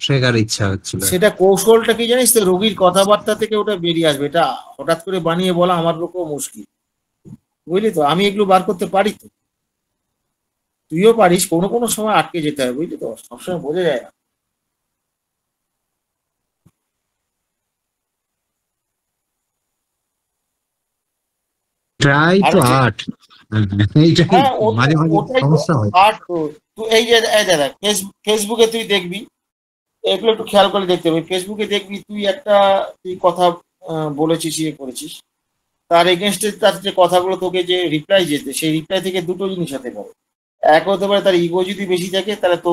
শেখার ইচ্ছা হচ্ছিল। সেটা কৌশলটা কি জানিস তো, রোগীর কথাবার্তা থেকে ওটা বেরিয়ে আসবে, এটা হঠাৎ করে বানিয়ে বলা আমার পক্ষেও মুশকিল, বুঝলি তো। আমি এগুলো বার করতে পারি তো, তুইও পারিস, কোনো কোনো সময় আটকে যেতে হয়, বুঝলি তো, সবসময় বোঝা যায় না। ট্রাই আর টু হচ্ছে, আর্ট, এইটাই হ্যাঁ মাঝে মাঝে ওটাই তো। সমস্যা হয়। আর তো তুই এই যে এই দেখ ফেসবুকে তুই দেখবি, এগুলো একটু খেয়াল করে দেখতে হবে, ফেসবুকে দেখবি তুই একটা, তুই কথা বলেছিস, ইয়ে করেছিস, তার এগেনস্টে তার যে কথাগুলো তোকে যে রিপ্লাই যেতে, সেই রিপ্লাই থেকে দুটো জিনিস হতে পারে। এক হতে পারে তার ইগো যদি বেশি থাকে তাহলে তো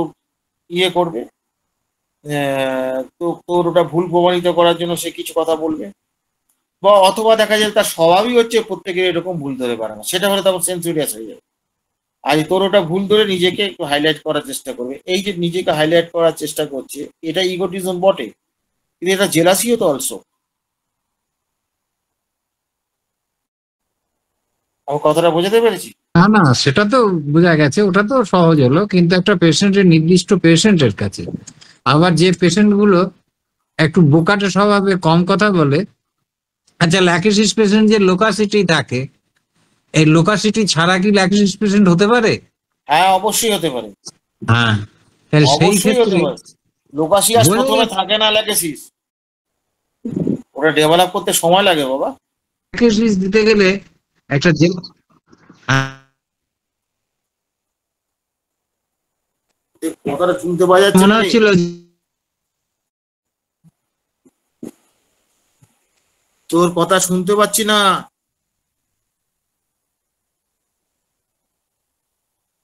ইয়ে করবে, তো তোর ওটা ভুল প্রমাণিত করার জন্য সে কিছু কথা বলবে, বা অথবা দেখা যায় তার স্বভাবই হচ্ছে প্রত্যেকের এরকম ভুল ধরে পারে না, সেটা হলে তখন সেন্সুরিয়াস হয়ে যাবে। আর তোর ওটা ভুল ধরে নিজেকে একটু হাইলাইট করার চেষ্টা করবে, এই যে নিজেকে হাইলাইট করার চেষ্টা করছে এটা ইগোটিজম বটে, কিন্তু এটা জেলাসিও তো অলসো। আমার কথাটা বোঝাতে পেরেছি? না না, সেটা তো বোঝা গেছে, ওটা তো সহজ হলো, কিন্তু একটা পেশেন্টের, নির্দিষ্ট পেশেন্টের কাছে, আবার যে পেশেন্ট গুলো একটু বোকাটে স্বভাবে কম কথা বলে, আচ্ছা ল্যাকিসিস পেশেন্ট যে লোকাসিটি থাকে, এই লোকাসিটি ছাড়া কি ল্যাকিসিস পেশেন্ট হতে পারে? হ্যাঁ অবশ্যই হতে পারে, হ্যাঁ, তাহলে সেই অবশ্যই হতে ক্ষেত্রে পারে। লোকাসিয়াস বলে- প্রথমে থাকে না, ল্যাকেসিস ওটা ডেভেলপ করতে সময় লাগে বাবা। ল্যাকিসিস দিতে গেলে একটা যে এই কথাটা শুনতে পাওয়া যাচ্ছে মনে না রে? হচ্ছিল তোর কথা শুনতে পাচ্ছি না।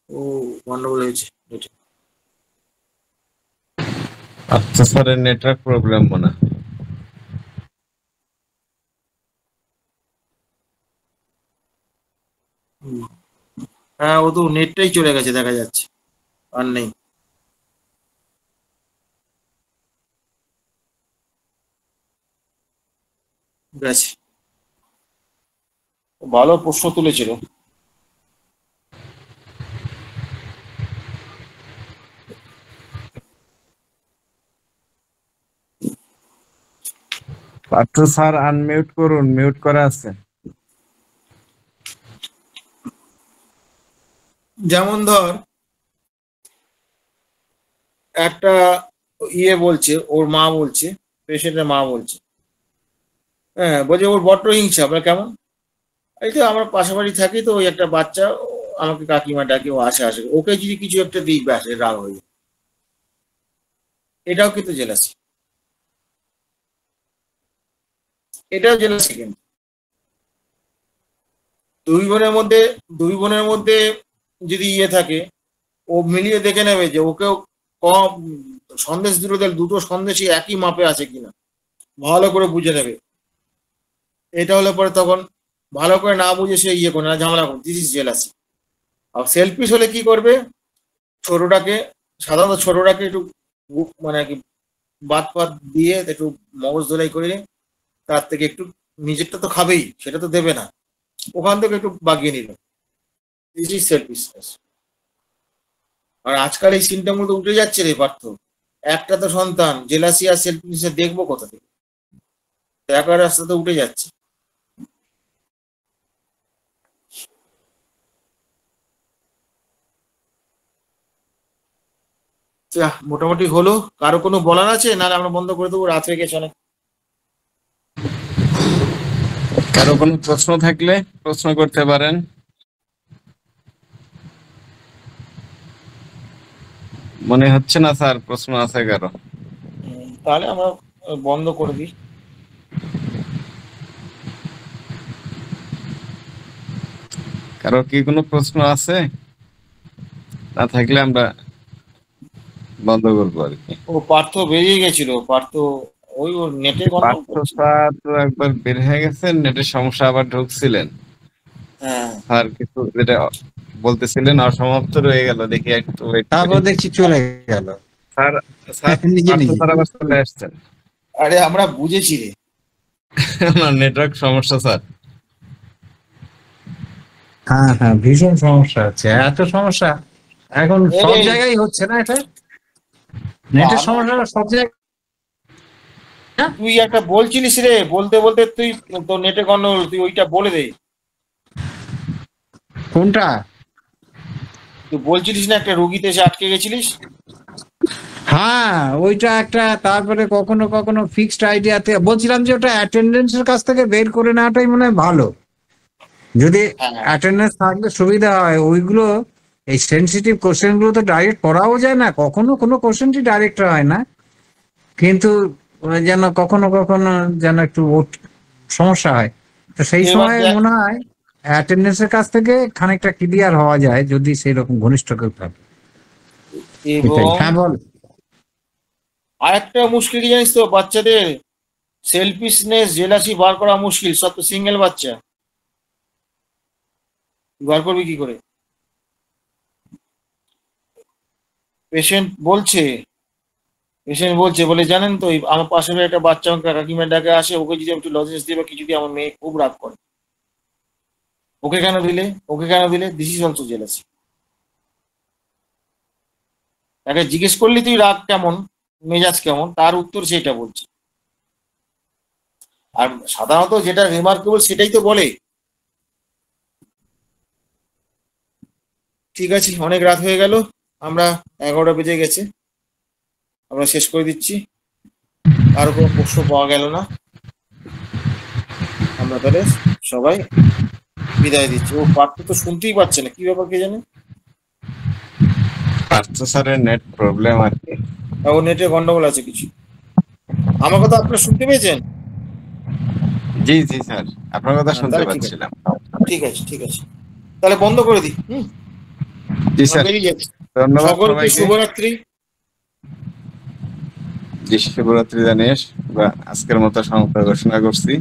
ও গন্ডগোল হয়েছে। আচ্ছা স্যার, নেটওয়ার্ক প্রবলেম মনে হয়। হ্যাঁ ও তো নেটটাই চলে গেছে দেখা যাচ্ছে, আর নেই। গেছে। ভালো প্রশ্ন তুলেছিল। পার্থ স্যার আনমিউট করুন, মিউট করা আছে। যেমন ধর একটা ইয়ে বলছে, ওর মা বলছে, পেশেন্টের মা বলছে, হ্যাঁ বলছে ওর বড্ড হিংসা। আমরা কেমন? এই তো আমরা পাশাপাশি থাকি, তো ওই একটা বাচ্চা আমাকে কাকিমা ডাকে, ও আসে আসে, ওকে যদি কিছু একটা দিই ব্যাস রাগ হয়ে যায়। এটাও কিন্তু জেলাসি, এটাও জেলাসি। কিন্তু দুই বোনের মধ্যে যদি ইয়ে থাকে, ও মিলিয়ে দেখে নেবে যে ওকেও কম সন্দেশ দুটো সন্দেশই একই মাপে আছে কিনা, ভালো করে বুঝে নেবে। এটা হলে পরে তখন ভালো করে না বুঝে সে ইয়ে করে না, ঝামেলা করে, দিস ইজ জেলাসি। আর সেলফিশ হলে কি করবে, সাধারণত ছোটটাকে একটু মানে কি বাদ পাত দিয়ে একটু মগজ ধোলাই করে তার থেকে একটু, নিজেরটা তো খাবেই, সেটা তো দেবে না, ওখান থেকে একটু বাগিয়ে নিল, দিস ইজ সেলফিশনেস। আর আজকাল এই সিনটা মতো উঠে যাচ্ছে রে পার্থ। একটা তো সন্তান, জেলাসি আর সেলফিশনেস দেখবো কোথা থেকে? দেখার রাস্তা তো উঠে যাচ্ছে। মোটামুটি হলো। কারো কোনো বলার আছে? নাহলে আমরা বন্ধ করে দেবো, রাত হয়ে গেছে অনেক। কারো কোনো প্রশ্ন থাকলে প্রশ্ন করতে পারেন। মনে হচ্ছে না স্যার প্রশ্ন আছে কারো। তাহলে আমরা বন্ধ করে দিই। কারো কি কোনো প্রশ্ন আছে? না থাকলে আমরা বন্ধ করবো আর কি। ও পার্থ বেরিয়ে গেছিল, পার্থ ওই ওর নেটে গন্ডগোল পার্থ করছে। স্যার তো একবার বের হয়ে গেছেন, নেটের সমস্যা, আবার ঢুকছিলেন। হ্যাঁ স্যার কিছু যেটা বলতেছিলেন অসমাপ্ত রয়ে গেল, দেখি একটু wait করি। তারপর দেখছি চলে গেল স্যার স্যার নিজে পার্থ নিজে। স্যার আবার চলে আসছেন। আরে আমরা বুঝেছি রে। আমার নেটওয়ার্ক সমস্যা স্যার। হ্যাঁ হ্যাঁ, ভীষণ সমস্যা হচ্ছে, এত সমস্যা এখন সব এই- জায়গায় হচ্ছে না, এটা নেটের সমস্যা সব জায়গায়। তুই একটা বলছিলিস রে, বলতে বলতে তুই তোর নেটে গন্ডগোল, তুই ওইটা বলে দে। কোনটা? তুই বলছিলিস না একটা রুগীতে এসে আটকে গেছিলিস? হ্যাঁ ওইটা একটা, তারপরে কখনো কখনো ফিক্সড আইডিয়াতে বলছিলাম যে ওটা অ্যাটেন্ডেন্সের কাছ থেকে বের করে নেওয়াটাই মনে হয় ভালো। যদি হ্যাঁ। অ্যাটেন্ডেন্স থাকলে সুবিধা হয়, ওইগুলো এই সেনসিটিভ কোশ্চেন গুলো তো ডাইরেক্ট করাও যায় না, কখনো কোনো কোশ্চেনটি ডাইরেক্ট হয় না, কিন্তু যেন কখনো কখনো যেন একটু সমস্যা হয়, তো সেই এবার সময় দেখ- মনে হয় অ্যাটেন্ডেন্সের কাছ থেকে খানিকটা ক্লিয়ার হওয়া যায় যদি সেই রকম ঘনিষ্ঠ কেউ থাকে। এবং হ্যাঁ বল। আরেকটা মুশকিল কি জানিস তো, বাচ্চাদের সেলফিশনেস জেলাসি বার করা মুশকিল, সব তো সিঙ্গেল বাচ্চা, বার করবি কি করে? পেশেন্ট বলছে বলে জানেন তো, আমার পাশে একটা বাচ্চা আমাকে কাকিমার ডাকে আসে, ওকে যদি একটু লজেন্স দিই বা কিছু দিয়ে আমার মেয়ে খুব রাগ করে, ওকে কেন দিলে, দিস ইজ অলসো জেলাসি। তাকে জিজ্ঞেস করলি তুই রাগ কেমন, মেজাজ কেমন, তার উত্তর সেটা বলছে। আর সাধারণত যেটা রিমার্কেবল সেটাই তো বলে। ঠিক আছে, অনেক রাত হয়ে গেল, আমরা 11টা বেজে গেছে, আমরা শেষ করে দিচ্ছি। আর কোনো প্রশ্ন পাওয়া গেল না, আমরা তাহলে সবাই বিদায় দিচ্ছি। ও পার্থ তো শুনতেই পাচ্ছে না, কি ব্যাপার কে জানে, পার্থ স্যারের নেট প্রবলেম আর কি। ও নেটে গন্ডগোল আছে কিছু। আমার কথা আপনারা শুনতে পেয়েছেন? জি জি স্যার, আপনার কথা শুনতে তাহলে ঠিক আছে। পাচ্ছিলাম। ঠিক আছে, তাহলে বন্ধ করে দিই। জি স্যার, বেরিয়ে যাচ্ছি। ধন্যবাদ সকলকে সবাইকে। শুভরাত্রি। জি, শুভরাত্রি জানিয়ে আজকের মতো সমাপ্ত ঘোষণা করছি।